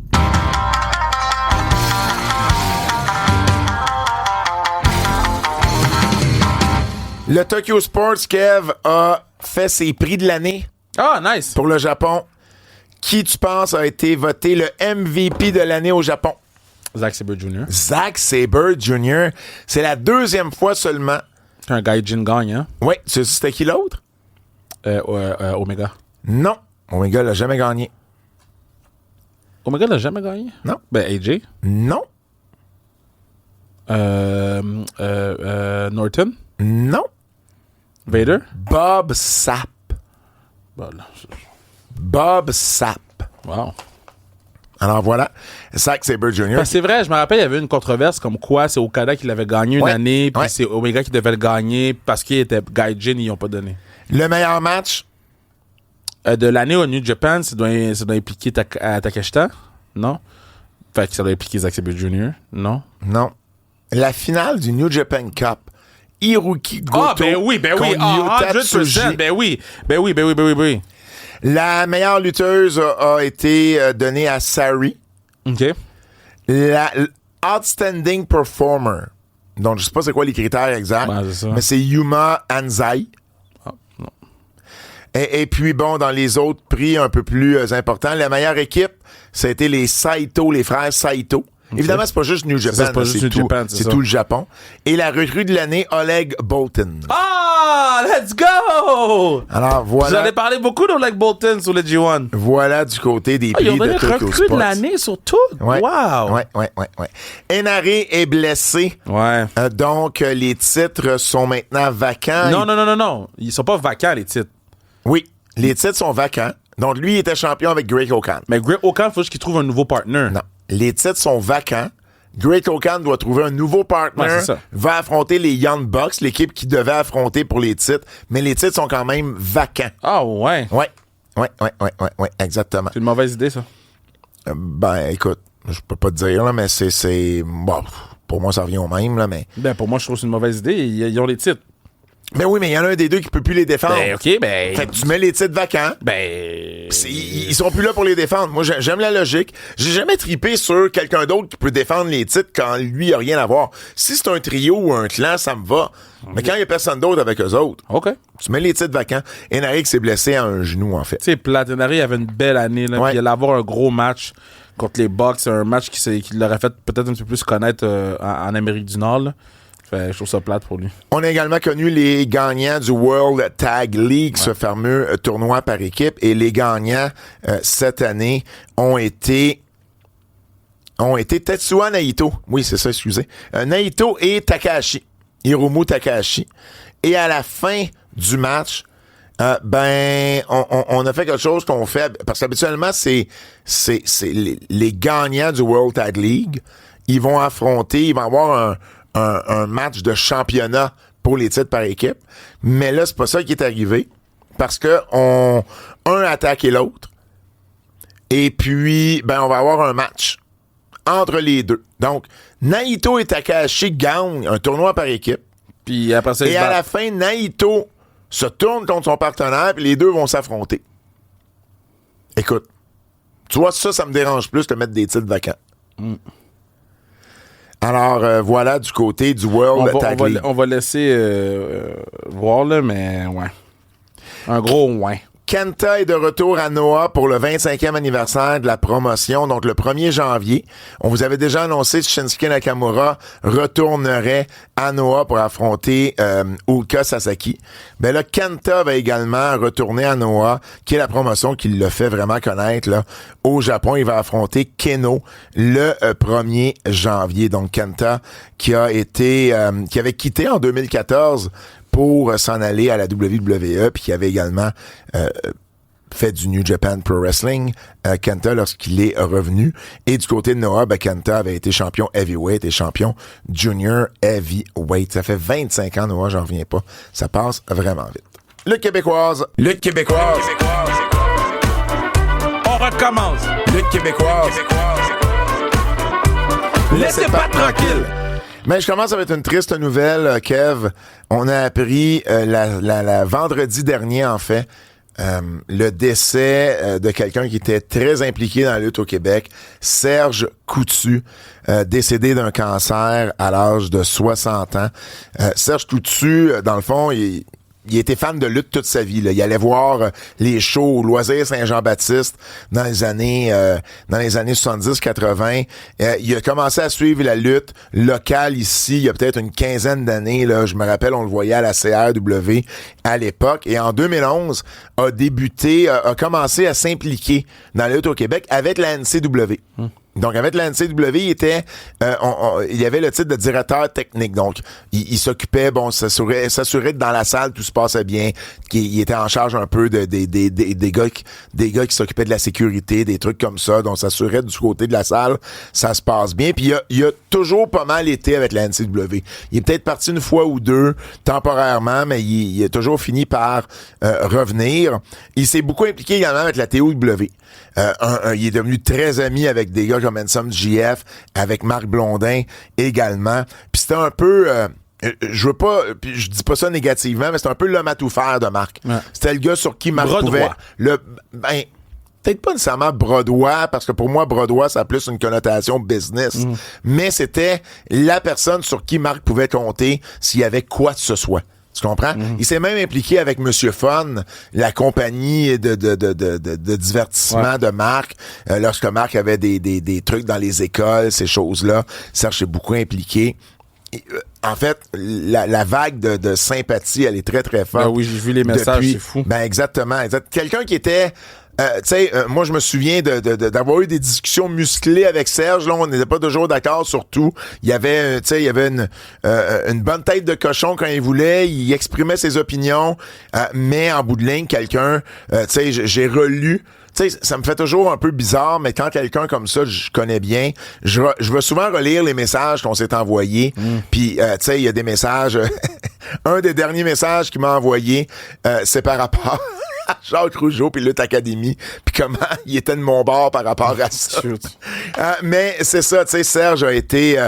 Le Tokyo Sports, Kev, a fait ses prix de l'année. Ah, nice. Pour le Japon. Qui, tu penses, a été voté le MVP de l'année au Japon? Zack Sabre Jr. Zack Sabre Jr. C'est la 2e fois seulement. C'est un gaijin gagne, hein? Oui. Tu sais c'était qui l'autre? Omega. Non. Omega l'a jamais gagné. Omega l'a jamais gagné? Non. Ben, AJ? Non. Norton? Non. Vader? Bob Sapp. Bon, là, Bob Sapp. wow. Alors voilà, Zack Sabre Jr. C'est vrai, je me rappelle, il y avait une controverse comme quoi c'est Okada qui l'avait gagné une année, puis c'est Omega qui devait le gagner parce qu'il était Gaijin, ils n'ont pas donné. Le meilleur match? De l'année au New Japan, ça doit impliquer Takeshita, non? Fait que ça doit impliquer Zack Sabre Jr., non? Non. La finale du New Japan Cup. Hiroki Goto. Ben oui. contre Yuta 100%. Tsuji. Ben oui. La meilleure lutteuse a été donnée à Sari. OK. La Outstanding Performer. Donc, je sais pas c'est quoi les critères exacts, mais c'est Yuma Anzai. Non. Et puis, bon, dans les autres prix un peu plus importants, la meilleure équipe, ça a été les Saito, les frères Saito. Okay. Évidemment, c'est pas juste New Japan, c'est tout le Japon. Et la recrue de l'année, Oleg Boltin. Ah, let's go! Alors, voilà. Vous en avez parlé beaucoup d'Oleg Boltin sur le G1. Voilà du côté des prix de Tokyo recrue Sports. de l'année sur tout? Ouais. Wow! Ouais. Enare est blessé. Ouais. Donc, les titres sont maintenant vacants. Non. Ils sont pas vacants, les titres. Oui, les titres sont vacants. Donc, lui, il était champion avec Great O'Khan. Mais Great O'Khan, il faut juste qu'il trouve un nouveau partner. Non. Les titres sont vacants. Great O'Khan doit trouver un nouveau partner, va affronter les Young Bucks, l'équipe qui devait affronter pour les titres, mais les titres sont quand même vacants. Ah ouais? Ouais, exactement. C'est une mauvaise idée, ça. Ben, écoute, je peux pas te dire, là, mais c'est... Bon, pour moi, ça revient au même, là, mais... Ben, pour moi, je trouve que c'est une mauvaise idée. Ils ont les titres. Ben oui, mais il y en a un des deux qui peut plus les défendre. Ben, OK, Fait que tu mets les titres vacants. Ben... Ils sont plus là pour les défendre. Moi, j'aime la logique. J'ai jamais trippé sur quelqu'un d'autre qui peut défendre les titres quand lui, il a rien à voir. Si c'est un trio ou un clan, ça me va. Mais quand il y a personne d'autre avec eux autres, OK. Tu mets les titres vacants. Enaric s'est blessé à un genou, en fait. Tu sais, Platinari avait une belle année, là. Puis il allait avoir un gros match contre les Bucks. C'est un match qui l'aurait fait peut-être un peu plus connaître en Amérique du Nord, là. Fait, je trouve ça plate pour lui. On a également connu les gagnants du World Tag League, ce fameux tournoi par équipe. Et les gagnants, cette année, ont été Tetsuya Naito. Oui, c'est ça, excusez. Naito et Takahashi. Hiromu Takahashi. Et à la fin du match, on a fait quelque chose qu'on fait, parce qu'habituellement, c'est les gagnants du World Tag League. Ils vont avoir un match de championnat pour les titres par équipe. Mais là, c'est pas ça qui est arrivé. Parce que un attaque l'autre. Et puis, on va avoir un match entre les deux. Donc, Naito et Takahashi gagnent un tournoi par équipe. Puis après ça, et à la fin, Naito se tourne contre son partenaire, puis les deux vont s'affronter. Écoute, tu vois, ça me dérange plus que de mettre des titres vacants. Alors, voilà du côté du World Tag League. On va laisser voir, là, mais ouais. Un gros ouais. Kenta est de retour à Noah pour le 25e anniversaire de la promotion, donc le 1er janvier. On vous avait déjà annoncé que Shinsuke Nakamura retournerait à Noah pour affronter Ulka Sasaki. Ben là, Kenta va également retourner à Noah, qui est la promotion qui l'a fait vraiment connaître là, au Japon. Il va affronter Keno le 1er janvier. Donc Kenta qui avait quitté en 2014 pour s'en aller à la WWE, puis qui avait également fait du New Japan Pro Wrestling, Kenta, lorsqu'il est revenu. Et du côté de Noah, Kenta avait été champion heavyweight et champion junior heavyweight. Ça fait 25 ans, Noah, j'en reviens pas. Ça passe vraiment vite. Lutte québécoise. On recommence. Lutte québécoise. Laissez pas tranquille. Mais je commence avec une triste nouvelle, Kev. On a appris la vendredi dernier, en fait, le décès de quelqu'un qui était très impliqué dans la lutte au Québec, Serge Coutu, décédé d'un cancer à l'âge de 60 ans. Serge Coutu, dans le fond, il était fan de lutte toute sa vie. Là. Il allait voir les shows au Loisirs Saint-Jean-Baptiste dans les années 70-80. Il a commencé à suivre la lutte locale ici il y a peut-être une quinzaine d'années. Là. Je me rappelle, on le voyait à la CRW à l'époque. Et en 2011, a commencé à s'impliquer dans la lutte au Québec avec la NCW. Donc, avec la NCW, il y avait le titre de directeur technique. Donc, il s'occupait, s'assurait que dans la salle, tout se passait bien, qu'il était en charge un peu des gars qui s'occupaient de la sécurité, des trucs comme ça. Donc, s'assurait du côté de la salle, ça se passe bien. Puis, il a toujours pas mal été avec la NCW. Il est peut-être parti une fois ou deux, temporairement, mais il a toujours fini par revenir. Il s'est beaucoup impliqué également avec la TOW. Il est devenu très ami avec des gars comme Ensom GF, avec Marc Blondin également. Puis c'était un peu... je veux pas... Puis je dis pas ça négativement, mais c'est un peu l'homme à tout faire de Marc. Ouais. C'était le gars sur qui Marc pouvait... Peut-être pas nécessairement brodois, parce que pour moi, brodois, ça a plus une connotation business. Mais c'était la personne sur qui Marc pouvait compter s'il y avait quoi que ce soit. Tu comprends? Il s'est même impliqué avec Monsieur Fun, la compagnie de divertissement de Marc, lorsque Marc avait des trucs dans les écoles, ces choses-là. Serge s'est beaucoup impliqué. En fait, la vague de sympathie, elle est très, très forte. Ben oui, j'ai vu les messages, c'est fou. Ben exactement. Quelqu'un qui était... moi, je me souviens d'avoir eu des discussions musclées avec Serge. Là, on n'était pas toujours d'accord sur tout. Il y avait une bonne tête de cochon quand il voulait. Il exprimait ses opinions. Mais en bout de ligne, quelqu'un, j'ai relu. Tu sais, ça me fait toujours un peu bizarre, mais quand quelqu'un comme ça, je connais bien, je vais souvent relire les messages qu'on s'est envoyés. Puis, tu sais, il y a des messages... un des derniers messages qu'il m'a envoyé, c'est par rapport... Jacques Rougeau puis Lutte Academy, puis comment il était de mon bord par rapport à ça. Mais c'est ça, tu sais, Serge a été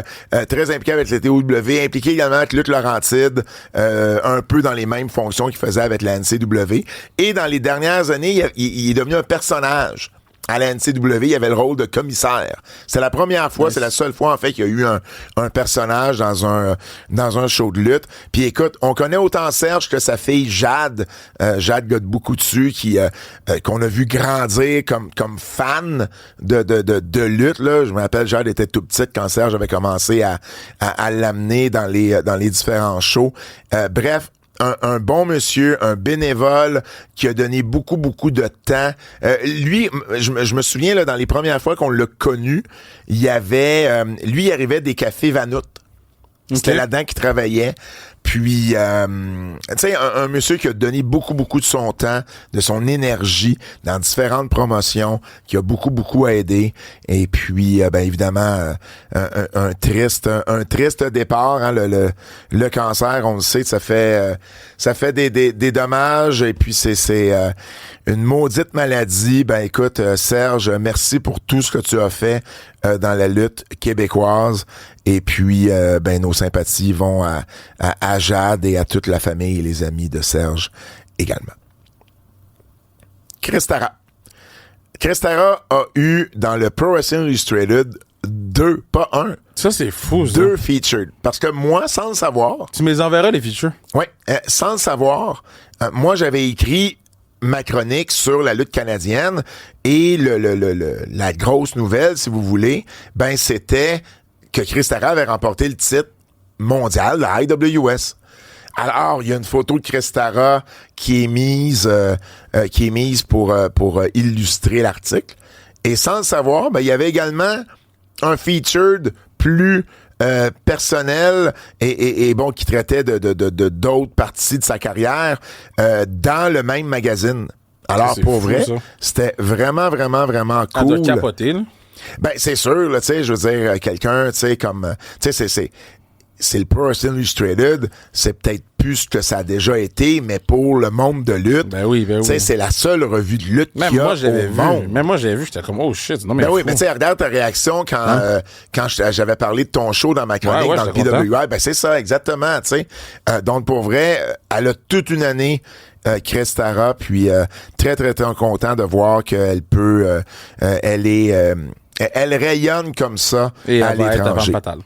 très impliqué avec les TOW, impliqué également avec Lutte Laurentide, un peu dans les mêmes fonctions qu'il faisait avec la NCW. Et dans les dernières années, il est devenu un personnage. À la NCW, il y avait le rôle de commissaire. C'est la première fois, c'est la seule fois, en fait, qu'il y a eu un personnage dans un show de lutte. Puis écoute, on connaît autant Serge que sa fille Jade Godbout-Coutu, qu'on a vu grandir comme fan de lutte, là. Je me rappelle, Jade était tout petite quand Serge avait commencé à l'amener dans les différents shows. Bref, un bon monsieur, un bénévole qui a donné beaucoup, beaucoup de temps. Lui, je me souviens, là, dans les premières fois qu'on l'a connu, il y avait... lui, il arrivait des cafés Vanout. C'était là-dedans qu'il travaillait. Puis, tu sais, un monsieur qui a donné beaucoup, beaucoup de son temps, de son énergie dans différentes promotions, qui a beaucoup, beaucoup aidé. Et puis, ben évidemment, un triste départ. Hein, le cancer, on le sait, ça fait des dommages. Et puis, c'est une maudite maladie. Ben écoute, Serge, merci pour tout ce que tu as fait dans la lutte québécoise. Et puis, ben nos sympathies vont à Jade et à toute la famille et les amis de Serge également. Chris Tara a eu dans le Pro Wrestling Illustrated 2, pas un. Ça, c'est fou, ça. 2 featured. Parce que moi, sans le savoir... Tu me les enverras, les features? Oui. Sans le savoir, moi, j'avais écrit ma chronique sur la lutte canadienne et la grosse nouvelle, si vous voulez, ben c'était que Chris Tara avait remporté le titre mondial de la IWS. Alors, il y a une photo de Chris Tara qui est mise pour illustrer l'article. Et sans le savoir, ben il y avait également un featured plus personnel et bon qui traitait de d'autres parties de sa carrière dans le même magazine. Alors pour vrai, c'était vraiment vraiment vraiment cool. Elle doit capoter, là. Ben c'est sûr là, tu sais, je veux dire quelqu'un, tu sais comme tu sais c'est le Pro Wrestling Illustrated, c'est peut-être plus ce que ça a déjà été, mais pour le monde de lutte, ben oui. C'est la seule revue de lutte qu'il y a au monde. Même moi, j'avais vu, j'étais comme, oh shit. Non, mais ben oui, mais tu sais, regarde ta réaction quand j'avais parlé de ton show dans ma chronique dans le PWI. Ben c'est ça, exactement, tu sais. Donc, pour vrai, elle a toute une année, Chris Tara, puis très, très, très content de voir qu'elle peut, elle rayonne comme ça et à l'étranger. Être la femme fatale.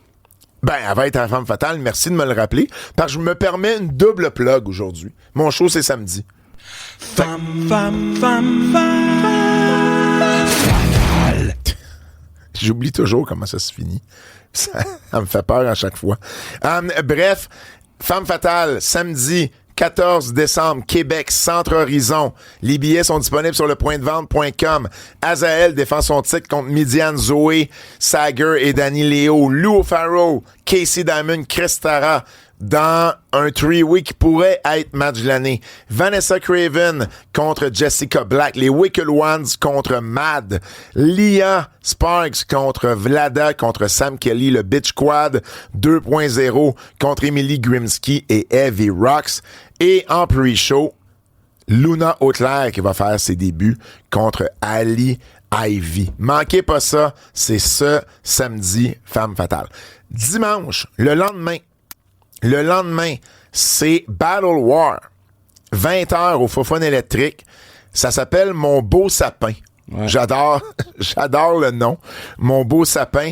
Ben, elle va être la femme fatale. Merci de me le rappeler. Parce que je me permets une double plug aujourd'hui. Mon show, c'est samedi. Femme. J'oublie toujours comment ça se finit. Ça me fait peur à chaque fois. Bref, Femme fatale, samedi, 14 décembre, Québec, Centre Horizon. Les billets sont disponibles sur lepointdevente.com. Azael défend son titre contre Midian, Zoé, Sager et Danny Léo. Lou Farrow, Casey Diamond, Chris Tara dans un 3-way qui pourrait être match de l'année. Vanessa Craven contre Jessica Black. Les Wicked Ones contre Mad. Lia Sparks contre Vlada contre Sam Kelly. Le Bitch Quad 2.0 contre Emily Grimsky et Evie Rocks. Et en pre-show, Luna Auclair qui va faire ses débuts contre Ali Ivy. Manquez pas ça, c'est ce samedi, Femme Fatale. Dimanche, le lendemain, c'est Battle War. 20h au Fofone électrique. Ça s'appelle Mon beau sapin. Ouais. J'adore le nom. Mon beau sapin.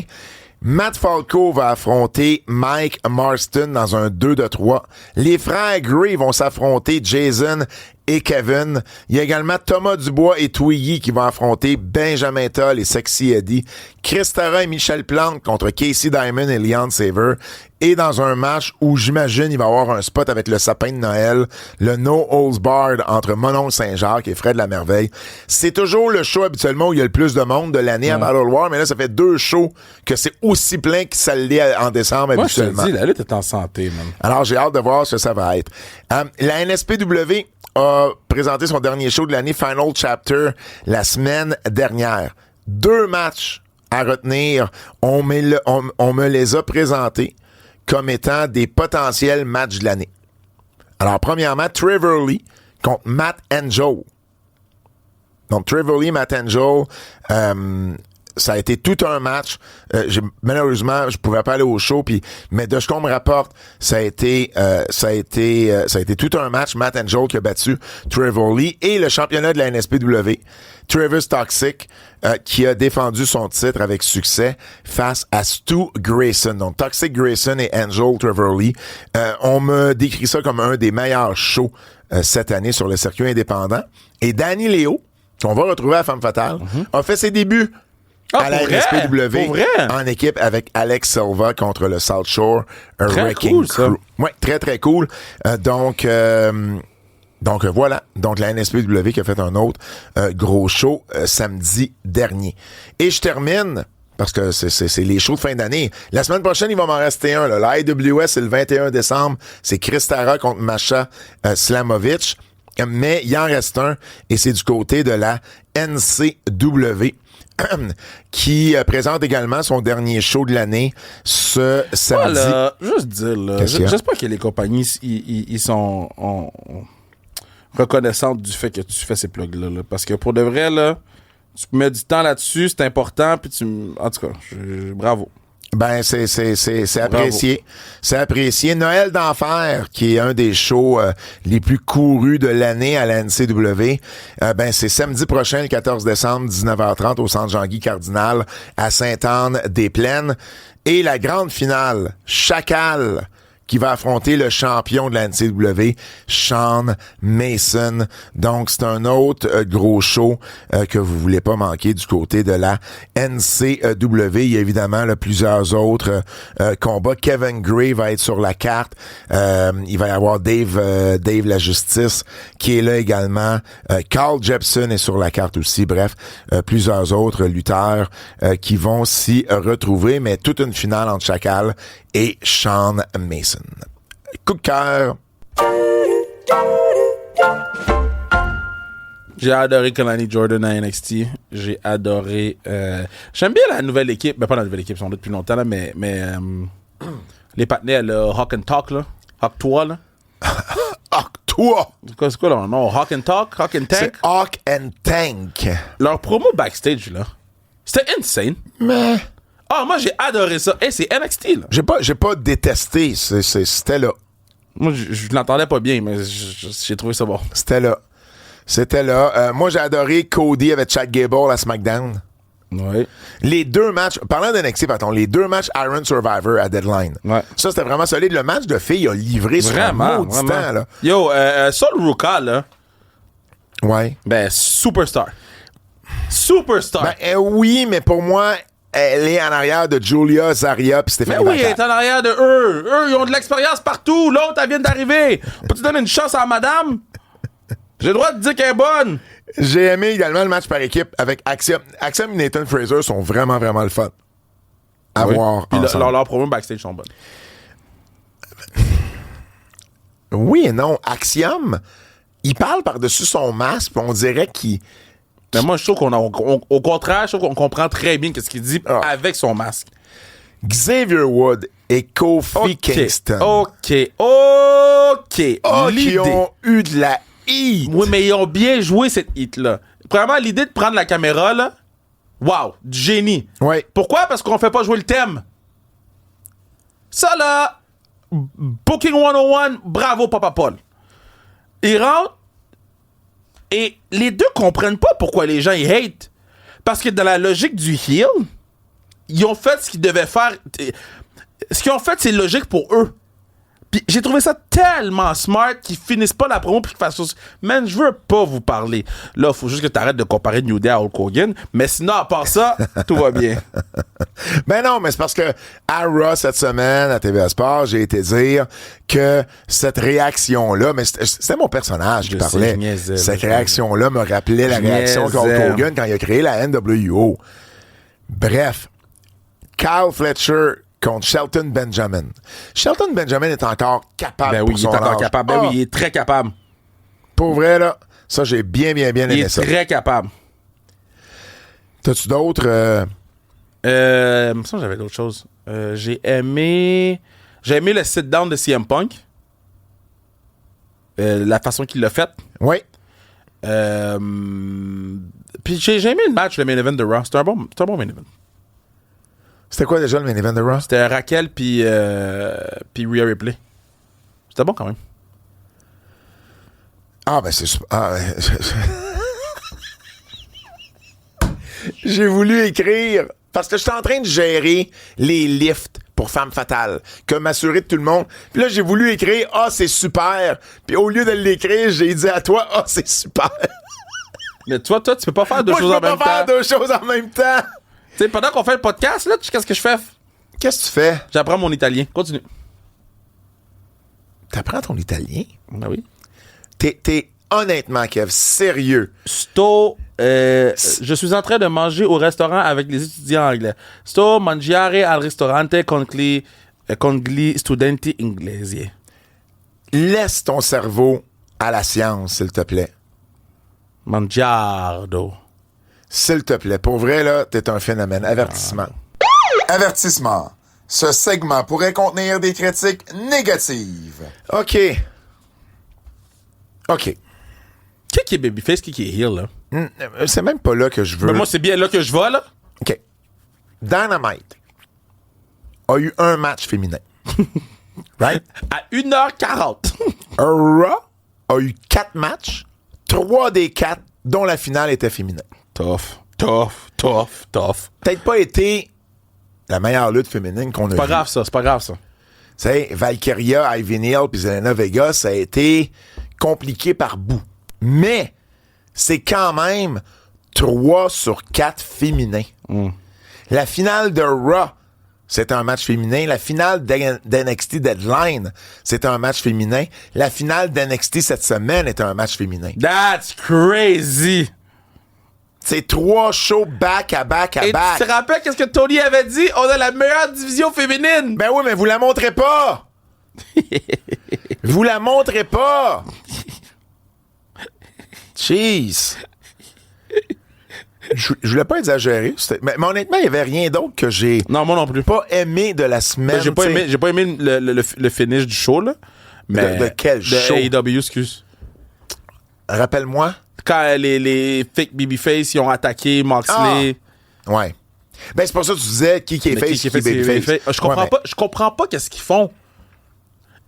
Matt Falco va affronter Mike Marston dans un 2-3. Les frères Gray vont s'affronter Jason et Kevin. Il y a également Thomas Dubois et Twiggy qui vont affronter Benjamin Toll et Sexy Eddie. Chris Tara et Michel Plante contre Casey Diamond et Leon Saver. Et dans un match où j'imagine il va y avoir un spot avec le sapin de Noël, le No Holds Barred entre Mononcle Saint-Jacques et Fred Lamerveille. C'est toujours le show habituellement où il y a le plus de monde de l'année à Battle War, mais là ça fait 2 shows que c'est aussi plein que ça l'est en décembre habituellement. Moi je te dis, la lutte est en santé, man. Alors j'ai hâte de voir ce que ça va être. La NSPW a présenté son dernier show de l'année, Final Chapter, la semaine dernière. 2 matchs à retenir. On me les a présentés comme étant des potentiels matchs de l'année. Alors, premièrement, Trevor Lee contre Matt Angel. Donc, Trevor Lee, Matt Angel, ça a été tout un match. Malheureusement, je pouvais pas aller au show, mais de ce qu'on me rapporte, ça a été tout un match. Matt Angel qui a battu Trevor Lee et le championnat de la NSPW. Travis Toxic qui a défendu son titre avec succès face à Stu Grayson. Donc Toxic Grayson et Angel Trevor Lee. On me décrit ça comme un des meilleurs shows cette année sur le circuit indépendant. Et Danny Léo, qu'on va retrouver à Femme Fatale, a fait ses débuts à la NSPW en équipe avec Alex Silva contre le South Shore Wrecking Crew. Ouais, très très cool. Donc voilà, donc la NSPW qui a fait un autre gros show samedi dernier. Et je termine, parce que c'est les shows de fin d'année. La semaine prochaine, il va m'en rester un. Là. La IWS, c'est le 21 décembre. C'est Chris Tara contre Masha Slamovich. Mais il en reste un, et c'est du côté de la NCW. Qui présente également son dernier show de l'année ce samedi. Voilà, juste dire, là, j'espère que les compagnies ils sont reconnaissantes du fait que tu fais ces plugs-là. Là, parce que pour de vrai, là, tu mets du temps là-dessus, c'est important, puis en tout cas, bravo. Ben, c'est apprécié. C'est apprécié. Noël d'Enfer, qui est un des shows les plus courus de l'année à la NCW, ben, c'est samedi prochain, le 14 décembre, 19h30, au Centre Jean-Guy Cardinal, à Sainte-Anne-des-Plaines. Et la grande finale, Chacal, qui va affronter le champion de la NCW, Sean Mason. Donc, c'est un autre gros show que vous voulez pas manquer du côté de la NCW. Il y a évidemment plusieurs autres combats. Kevin Gray va être sur la carte. Il va y avoir Dave la Justice qui est là également. Carl Jepson est sur la carte aussi. Bref, plusieurs autres lutteurs qui vont s'y retrouver, mais toute une finale entre Chacal et Sean Mason. Coup de cœur. J'ai adoré Kalani Jordan à NXT. J'ai adoré... j'aime bien la nouvelle équipe. Ben, pas la nouvelle équipe, ils sont là depuis longtemps, là, mais les partenaires, là, Hawk and Talk, là. Hawk 3, là. Hawk 3! C'est quoi leur nom? Hawk and Talk? Hawk and Tank? C'est Hawk and Tank. Leur promo backstage, là, c'était insane. Mais... Ah, moi, j'ai adoré ça. Hey, c'est NXT, là. J'ai pas détesté. C'était là. Moi, je l'entendais pas bien, mais j'ai trouvé ça bon. C'était là. Moi, j'ai adoré Cody avec Chad Gable à SmackDown. Ouais. Les 2 matchs, parlant d'NXT, pardon, les 2 matchs Iron Survivor à Deadline. Ouais. Ça, c'était vraiment solide. Le match de filles a livré sur un maudit temps, là. Yo, Sol Ruka, là. Ouais. Ben, superstar. Superstar. Ben, oui, mais pour moi, elle est en arrière de Julia, Zaria puis Mais Stéphanie oui, elle Bacard. est en arrière de eux. Eux, ils ont de l'expérience partout. L'autre, elle vient d'arriver. Peux-tu donner une chance à madame? J'ai le droit de dire qu'elle est bonne. J'ai aimé également le match par équipe avec Axiom. Axiom et Nathan Fraser sont vraiment, vraiment le fun à voir Puis ensemble. leurs promos backstage sont bonnes. Oui et non. Axiom, il parle par-dessus son masque, puis on dirait qu'il... Mais moi, je trouve au contraire, je trouve qu'on comprend très bien ce qu'il dit avec son masque. Xavier Wood et Kofi Kingston. OK. Oh, L'idée. qui ont eu de la heat. Oui, mais ils ont bien joué cette hit-là. Premièrement, l'idée de prendre la caméra, là, wow, du génie. Oui. Pourquoi? Parce qu'on fait pas jouer le thème. Ça, là, Booking 101, bravo, Papa Paul. Ils rentrent et les deux comprennent pas pourquoi les gens ils hate. Parce que dans la logique du heel, ils ont fait ce qu'ils devaient faire. Ce qu'ils ont fait, c'est logique pour eux. Puis j'ai trouvé ça tellement smart qu'ils finissent pas la promo puis qu'ils fassent... Man, je veux pas vous parler. Là, faut juste que t'arrêtes de comparer New Day à Hulk Hogan. Mais sinon, à part ça, tout va bien. Ben non, mais c'est parce que à Raw cette semaine, à TVA Sport, j'ai été dire que cette réaction-là, mais c'était mon personnage qui Je sais, parlait. je niaisais, Cette je réaction-là me rappelait la réaction de Hulk niaisais. Hogan quand il a créé la NWO. Bref, Kyle Fletcher contre Shelton Benjamin. Shelton Benjamin est encore capable Ben pour oui, il est son encore âge. capable. Ben oui, il est très capable. Pour vrai, là, ça, j'ai bien Il aimé est ça. très capable. T'as-tu d'autres... Il me semble que j'avais d'autres choses. J'ai aimé le sit-down de CM Punk. La façon qu'il l'a fait. Oui. Puis j'ai aimé le match, le main event de Raw. C'était un bon main event. C'était quoi déjà le main event de Raw? C'était Raquel puis Rhea Ripley. C'était bon quand même. Ah, ben c'est super. Ah, ben, j'ai voulu écrire parce que j'étais en train de gérer les lifts pour Femme Fatale, que m'assurer de tout le monde. Puis là, j'ai voulu écrire « Ah, c'est super ». Puis au lieu de l'écrire, j'ai dit à toi « Ah, c'est super ». Mais toi, tu peux pas faire deux Moi, choses je en peux même pas faire temps. deux choses en même temps. Tu sais, pendant qu'on fait le podcast, là, qu'est-ce que je fais? Qu'est-ce que tu fais? J'apprends mon italien. Continue. T'apprends ton italien? Ben oui. T'es honnêtement, Kev, sérieux. Je suis en train de manger au restaurant avec les étudiants anglais. Sto mangiare al ristorante con gli studenti inglesi. Laisse ton cerveau à la science, s'il te plaît. Mangiardo. S'il te plaît. Pour vrai, là, t'es un phénomène. Avertissement. Avertissement. Ce segment pourrait contenir des critiques négatives. OK. Qui est babyface, qui est heel, là? C'est même pas là que je veux. Ben moi, c'est bien là que je vais, là. OK. Dynamite a eu un match féminin. Right? À 1h40. Raw a eu 4 matchs. 3 des 4, dont la finale était féminin. Tough. Peut-être pas été la meilleure lutte féminine qu'on a C'est pas vue. grave, ça. C'est pas grave, ça. Tu sais, Valkyria, Ivy Neal puis Zelina Vega, ça a été compliqué par bout. Mais c'est quand même 3 sur 4 féminins. La finale de Raw, c'est un match féminin. La finale d'NXT Deadline, c'est un match féminin. La finale d'NXT cette semaine est un match féminin. That's crazy. C'est 3 shows back à back à Et back. tu te rappelles qu'est-ce que Tony avait dit? On a la meilleure division féminine. Ben oui, mais vous la montrez pas! Vous la montrez pas! Jeez! Je voulais pas exagérer, mais honnêtement, il y avait rien d'autre que j'ai Non, moi non plus. pas aimé de la semaine. Ben, j'ai pas aimé le finish du show, là. Mais De quel show? De AEW, excuse. Rappelle-moi. Quand les fake babyface, ils ont attaqué Moxley. Ouais. Ben, c'est pour ça que tu disais qui est Mais face, qui est babyface. Je comprends Ouais, pas. Je comprends pas qu'est-ce qu'ils font.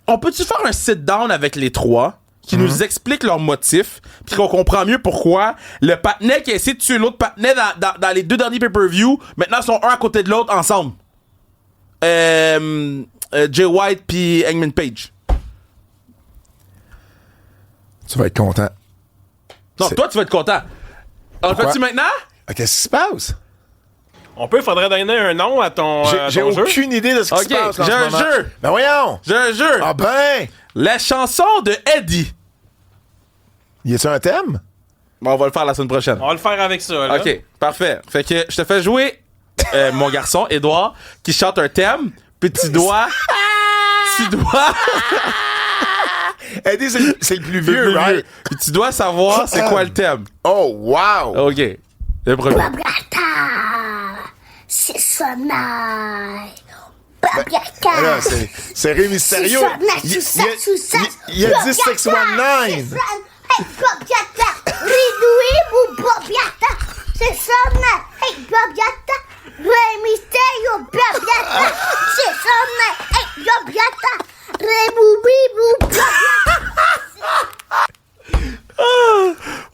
On peut-tu faire un sit-down avec les trois qui nous expliquent leurs motifs puis qu'on comprend mieux pourquoi le patinet qui a essayé de tuer l'autre patinet dans les 2 derniers pay-per-view maintenant sont un à côté de l'autre ensemble. Jay White puis Hangman Page. Tu vas être content. Non, toi tu vas être content. On le Pourquoi? fait-tu maintenant? Qu'est-ce qui se passe? On faudrait donner un nom à ton, J'ai ton jeu. aucune idée de ce qui se Ok, passe en j'ai ce un moment. jeu. Ben voyons! J'ai un jeu. Ah ben! La chanson de Eddie. Y a-tu un thème? Bon, on va le faire la semaine prochaine. On va le faire avec ça, là. OK, parfait. Fait que je te fais jouer mon garçon, Édouard, qui chante un thème, puis tu dois... Eddie, c'est le plus vieux, right? Puis tu dois savoir c'est quoi le thème. Oh, wow! OK. Le premier. C'est sonnaille. Là, c'est Ré Mysterio. Il a dit 619. C'est sonnaille. Hey, Bobiata. Ré Mysterio, Bobiata. C'est sonnaille. Hey, Bobiata. Ré Boubibou, Bobiata.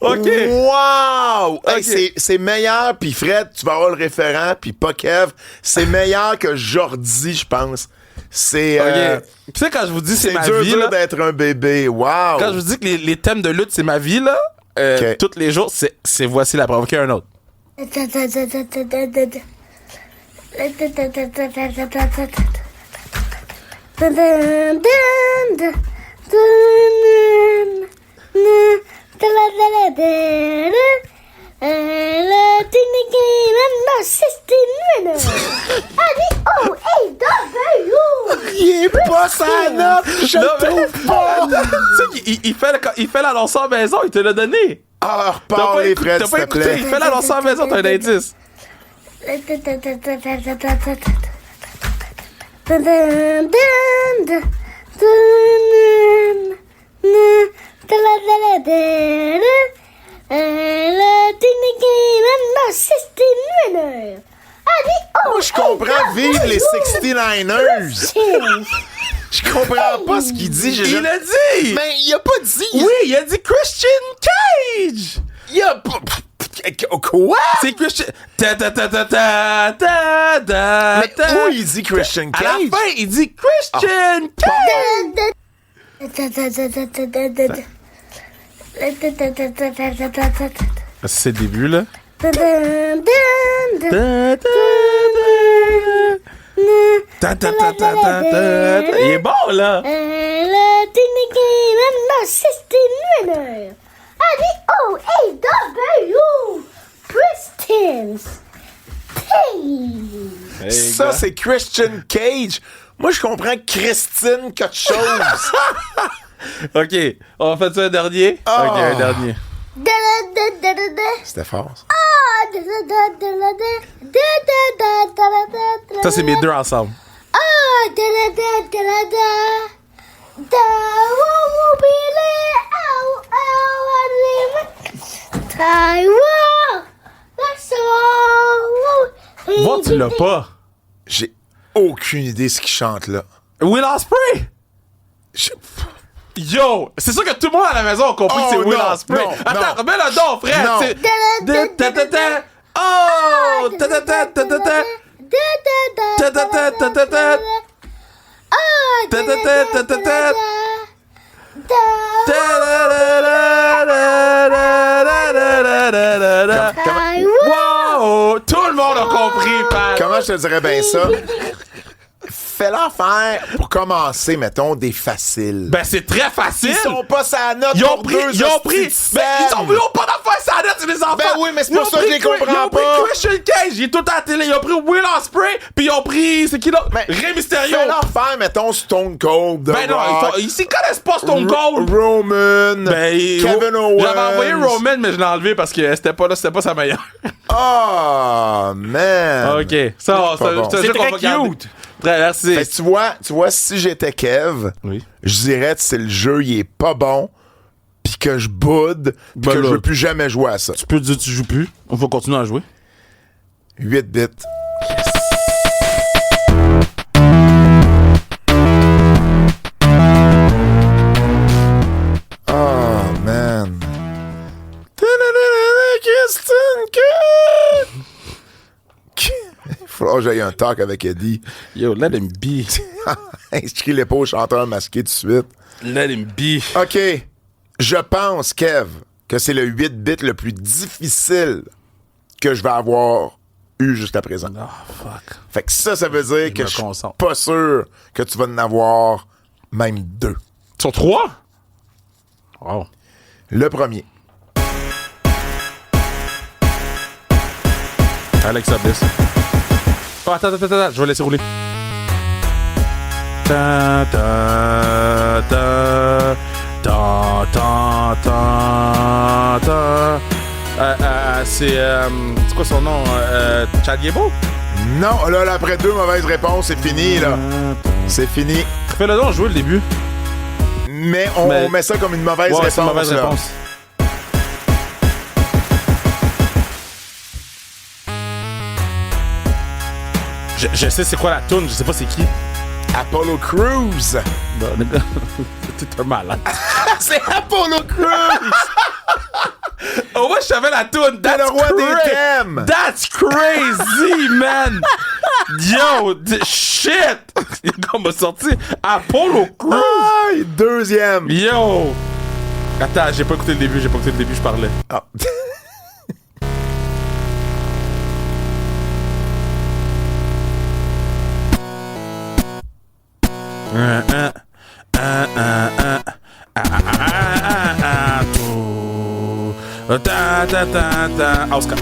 OK. Wow! Hey, Ok. c'est meilleur, puis Fred, tu vas avoir le référent, puis pas Kev. C'est meilleur que Jordi, je pense. C'est OK. Tu sais, quand je vous dis c'est ma dur, vie, dur là, d'être un bébé. Wow! quand je vous dis que les thèmes de lutte, c'est ma vie, là, OK. tous les jours, c'est voici la preuve. OK, un autre. Il est pas sa note! Je Non, le mais- trouve pas! Tu sais, il fait l'annonce à la maison, il te l'a donné. Ah, T'as repars pas les écouté, Fred, t'as s'il pas te écouté. plaît. Il fait l'annonce à la maison, t'as un indice. Moi, je comprends vivre les 69ers. Je comprends pas ce qu'il dit. Il l'a dit! Mais il a pas dit. Oui, il a dit Christian Cage! Il a pas... Quoi? C'est Christian... Ta ta ta ta ta ta ta Mais ta. où il dit Christian À la Cage? fin, il dit Christian Cage! C'est le début, là. Ta ta ta ta ta ta. Il est bon, là! Ça, c'est Christian Cage. Moi, je comprends Christine quelque chose. OK, on va faire ça un dernier? Ah. OK, un dernier. C'était fort, ça. Ça, c'est mes deux ensemble. Bon, tu l'as pas. J'ai aucune idée ce qu'il chante là. Will Ospreay! Je- Yo! C'est sûr que tout le monde à la maison a compris Oh, que c'est Will non, Ospreay. non, Attends, non. remets le don, frère! Non. C'est... Ta ta ta. Oh! Ta ta ta ta ta ta. Ta ta ta ta ta ta. Ta ta ta ta ta ta. Ta la la la la la la la la la. Wow! Tout le monde a compris, Pat! Comment je te dirais bien ça? Fais-leur faire, pour commencer, mettons, des faciles. Ben, c'est très facile! Ils sont pas sa note Ils ont pour pris, deux ils ont pris, hosties de ben, ils scènes. ont pas d'affaires ça net, c'est des enfants. Ben oui, mais c'est Ils pour ont ça que je pris les comprends Ils ont pris pas. Christian Cage, il est tout le temps à la télé. Ils ont pris Will Ospreay, puis ils ont pris, c'est qui là? Mais Rey Mysterio. Fais-leur faire, mettons, Stone Cold. The Ben non, Rock, ils s'y connaissent pas Stone Cold. Roman. Ben, Kevin Owens. J'avais envoyé Roman, mais je l'ai enlevé parce que c'était pas là, c'était pas sa meilleure. Oh, man. OK. Ça, Pas bon. je te C'est jure qu'on très va garder. cute. Très, merci. Fait que tu vois, si j'étais Kev, Oui. je dirais que c'est le jeu, il est pas bon, pis que je boude, pis Ben que là. je veux plus jamais jouer à ça. Tu peux dire que tu joues plus. On va continuer à jouer. 8 bits. Oh, man. Christine Cage! Il faudra que j'aille un talk avec Eddie. Yo, let him be. Inscris les au chanteur masqué tout de suite. Let him be. OK. Je pense, Kev, que c'est le 8 bits le plus difficile que je vais avoir eu jusqu'à présent. Oh, fuck. Fait que ça veut dire que me je suis concentre. pas sûr que tu vas en avoir même 2. Sur 3? Wow. Le premier. Alex Abyss. Oh, attends, je vais laisser rouler. Ta ta ta ta ta ta ta. C'est quoi son nom? Chad Gable? Non, là, après 2 mauvaises réponses, c'est fini, là. C'est fini. Fais-le donc jouer le début. Mais on met ça comme une mauvaise réponse. C'est une mauvaise là. réponse. Je sais c'est quoi la toune, je sais pas c'est qui. Apollo Crews. T'es un malade. C'est Apollo Crews. Oh ouais, je savais la toune. T'es le roi des thèmes. That's crazy, man. Yo, shit. Le gars m'a sorti Apollo Crews. Ah, deuxième. Yo. Attends, j'ai pas écouté le début, je parlais. Ah. Oscar.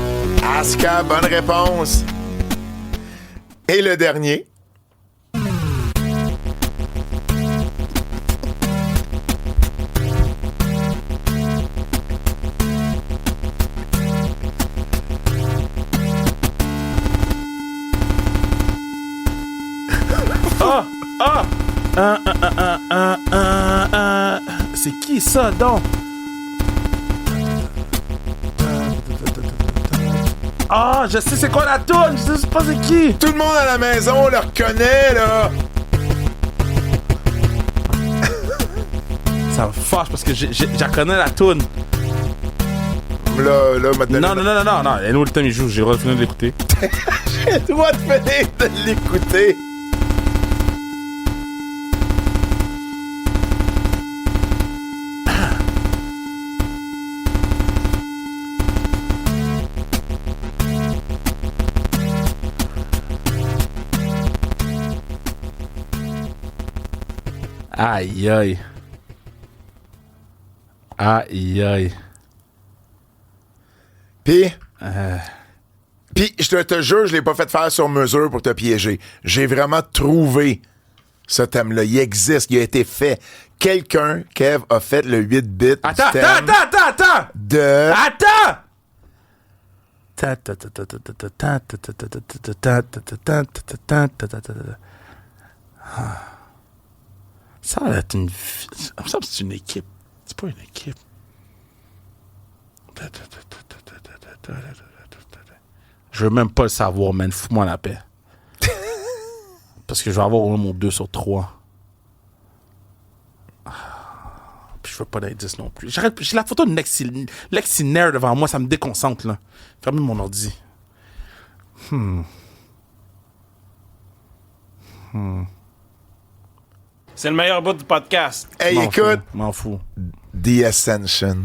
Asuka, bonne réponse. Et le dernier. C'est qui ça donc? Ah, je sais c'est quoi la toune, je sais pas c'est qui. Tout le monde à la maison le reconnaît, là. Ça me fâche parce que j'en connais la toune. Là, maintenant. Non. Et nous, le temps, il joue, j'ai le droit de finir de l'écouter. J'ai le droit de finir de l'écouter. Aïe, aïe. Aïe, aïe. Puis, je te jure, je l'ai pas fait faire sur mesure pour te piéger. J'ai vraiment trouvé ce thème-là. Il existe, il a été fait. Quelqu'un, Kev, a fait le 8 bits Attends. de... Attends! Ça va être une... Ça me semble que c'est une équipe. C'est pas une équipe. Je veux même pas le savoir, man. Fous-moi la paix. Parce que je vais avoir au moins mon 2 sur 3. Puis je veux pas d'indice non plus. J'ai la photo de Lexinaire devant moi, ça me déconcentre, là. Fermez mon ordi. C'est le meilleur bout du podcast. Hey, écoute, M'en fous. The Ascension.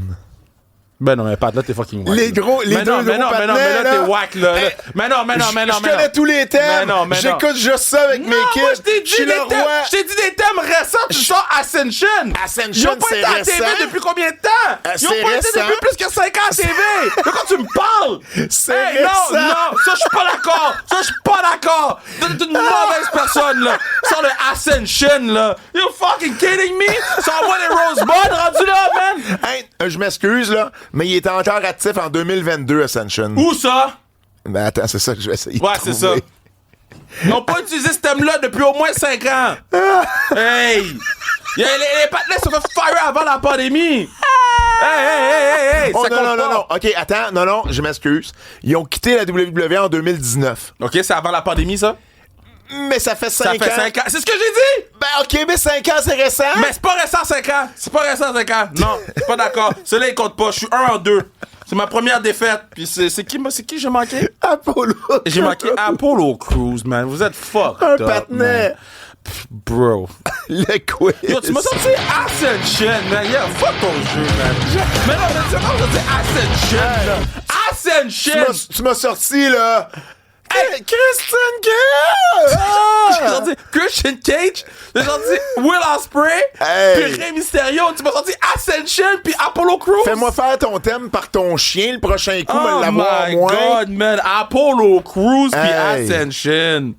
Ben non, mais Pat, là, t'es fucking wack. Les deux gros mais là, t'es wack, là. Hey, Mais non. Je connais tous les thèmes. Mais non. J'écoute juste ça avec mes kids. Moi, je t'ai dit suis des le thèmes. roi. Je t'ai dit des thèmes récents. Tu sors Ascension. Ascension, Ils ont pas c'est été à TV récent. depuis combien de temps? Ils C'est ont pas été récent. depuis plus que 5 ans à TV. De quoi tu me parles? C'est Hey, récent. non, ça, je suis pas d'accord. T'es une mauvaise personne, là. Sors le Ascension, là. You fucking kidding me? Sors-moi les Rosebud rendus là, man. Hey, je m'excuse, là, mais il était encore actif en 2022, Ascension. Où ça? Mais attends, c'est ça que je vais essayer de Ouais, c'est ça. trouver. Ils n'ont pas utilisé ce thème-là depuis au moins 5 ans. Hey! Les partenaires se fait fire avant la pandémie. Hey! Oh, Ça compte pas. non. OK, attends. Non, je m'excuse. Ils ont quitté la WWE en 2019. OK, c'est avant la pandémie, ça? Mais ça fait 5 ans. Ça fait 5 ans. C'est ce que j'ai dit! Ben, OK, mais 5 ans, c'est récent. Mais c'est pas récent 5 ans. C'est pas récent 5 ans. Non, je suis pas d'accord. Celui-là, il compte pas. Je suis 1 en 2. C'est ma première défaite. Puis c'est qui j'ai manqué? Apollo. J'ai manqué Apollo Crews, man. Vous êtes fucked Un up, partenaire. man. Bro. Le quiz. Yo, tu m'as sorti Ascension, man. Yeah, fuck ton jeu, man. Mais non, mais tu m'as sorti Ascension, là. Ascension! Tu m'as sorti, là, Christian Cage! J'ai sorti Christian Cage, j'ai sorti Will Ospreay, Hey. puis Rey Mysterio, tu m'as sorti Ascension, puis Apollo Crews. Fais-moi faire ton thème par ton chien le prochain coup, Oh me l'avoir my moins. God, man. Apollo Crews, puis Hey. Ascension.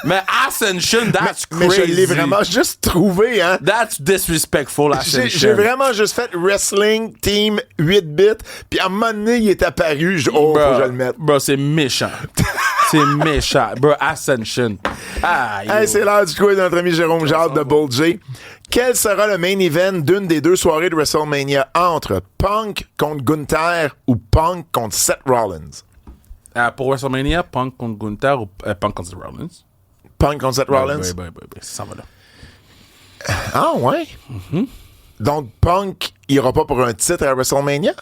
Mais Ascension, that's Mais crazy. je l'ai vraiment juste trouvé, hein. That's disrespectful, Ascension. J'ai vraiment juste fait Wrestling Team 8 bits, puis à un moment donné, il est apparu, faut que je le mette. Bro, c'est méchant. C'est méchant. Bro, Ascension. Ah, Hey, c'est l'heure du quiz de notre ami Jérôme Jacques de Bull J. Quel sera le main event d'une des deux soirées de WrestleMania entre Punk contre Gunther ou Punk contre Seth Rollins? Pour WrestleMania, Punk contre Gunther ou Punk contre Rollins? Punk contre Seth Rollins? Oui, ça va là. Ah, ouais? Donc, Punk ira pas pour un titre à WrestleMania?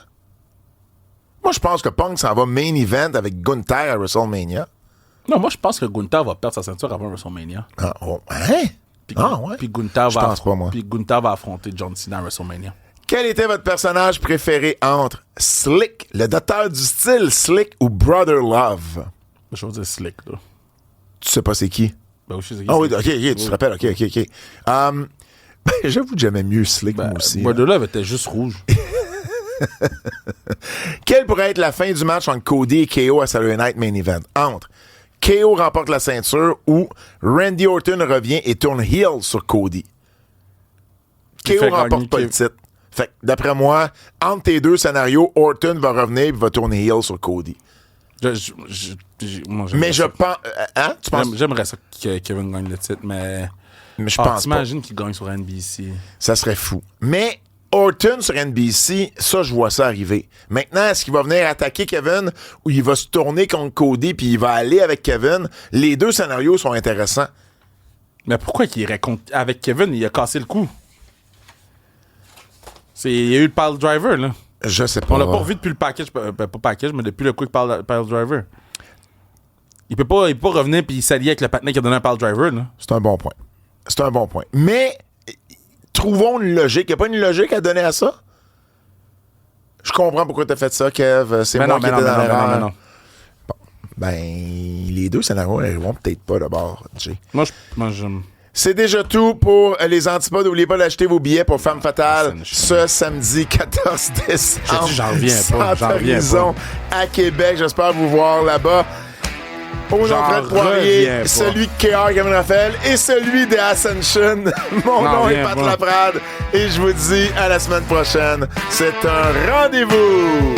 Moi, je pense que Punk s'en va main event avec Gunther à WrestleMania. Non, moi, je pense que Gunther va perdre sa ceinture avant WrestleMania. Ah, oh, hein? Puis, Ouais. Puis Gunther Je pense pas, moi. Puis Gunther va affronter John Cena à WrestleMania. Quel était votre personnage préféré entre Slick, le docteur du style Slick, ou Brother Love? Je vais dire Slick, là. Tu sais pas c'est qui? Ben oui, je sais. Ah oui, ok, tu te rappelles, ok. J'avoue que j'aimais mieux Slick, moi aussi. Brother Love était juste rouge. Quelle pourrait être la fin du match entre Cody et KO à Saturday Night Main Event? Entre KO remporte la ceinture ou Randy Orton revient et tourne heel sur Cody? Il KO fait remporte gagner pas le KO. titre. Fait que, d'après moi, entre tes deux scénarios, Orton va revenir et va tourner heel sur Cody. Moi, Mais je pense... Hein? Tu penses? J'aimerais ça que Kevin gagne le titre, mais... Mais je pense pas. T'imagines qu'il gagne sur NBC. Ça serait fou. Mais Orton sur NBC, ça, je vois ça arriver. Maintenant, est-ce qu'il va venir attaquer Kevin ou il va se tourner contre Cody puis il va aller avec Kevin? Les deux scénarios sont intéressants. Mais pourquoi qu'il irait avec Kevin? Il a cassé le cou. Il y a eu le pile driver, là. Je sais pas. On l'a pas revu depuis le package, pas package, mais depuis le quick pile driver. Il peut pas revenir puis s'allier avec le patinet qui a donné un pile driver, là. C'est un bon point. C'est un bon point. Mais, trouvons une logique. Il n'y a pas une logique à donner à ça? Je comprends pourquoi tu as fait ça, Kev. C'est moi qui étais dans l'erreur. non. Ben, les deux scénarios n'arriveront peut-être pas d'abord, Jay. Moi, j'aime. C'est déjà tout pour les Antipodes. N'oubliez pas d'acheter vos billets pour Femme Fatale ce samedi 14 décembre. J'en reviens pas. Centre Horizon à Québec. J'espère vous voir là-bas. Jean-Fred Poirier, celui de KR Kevin Raphaël et celui de Ascension. Mon nom est Pat Laprade et je vous dis à la semaine prochaine. C'est un rendez-vous.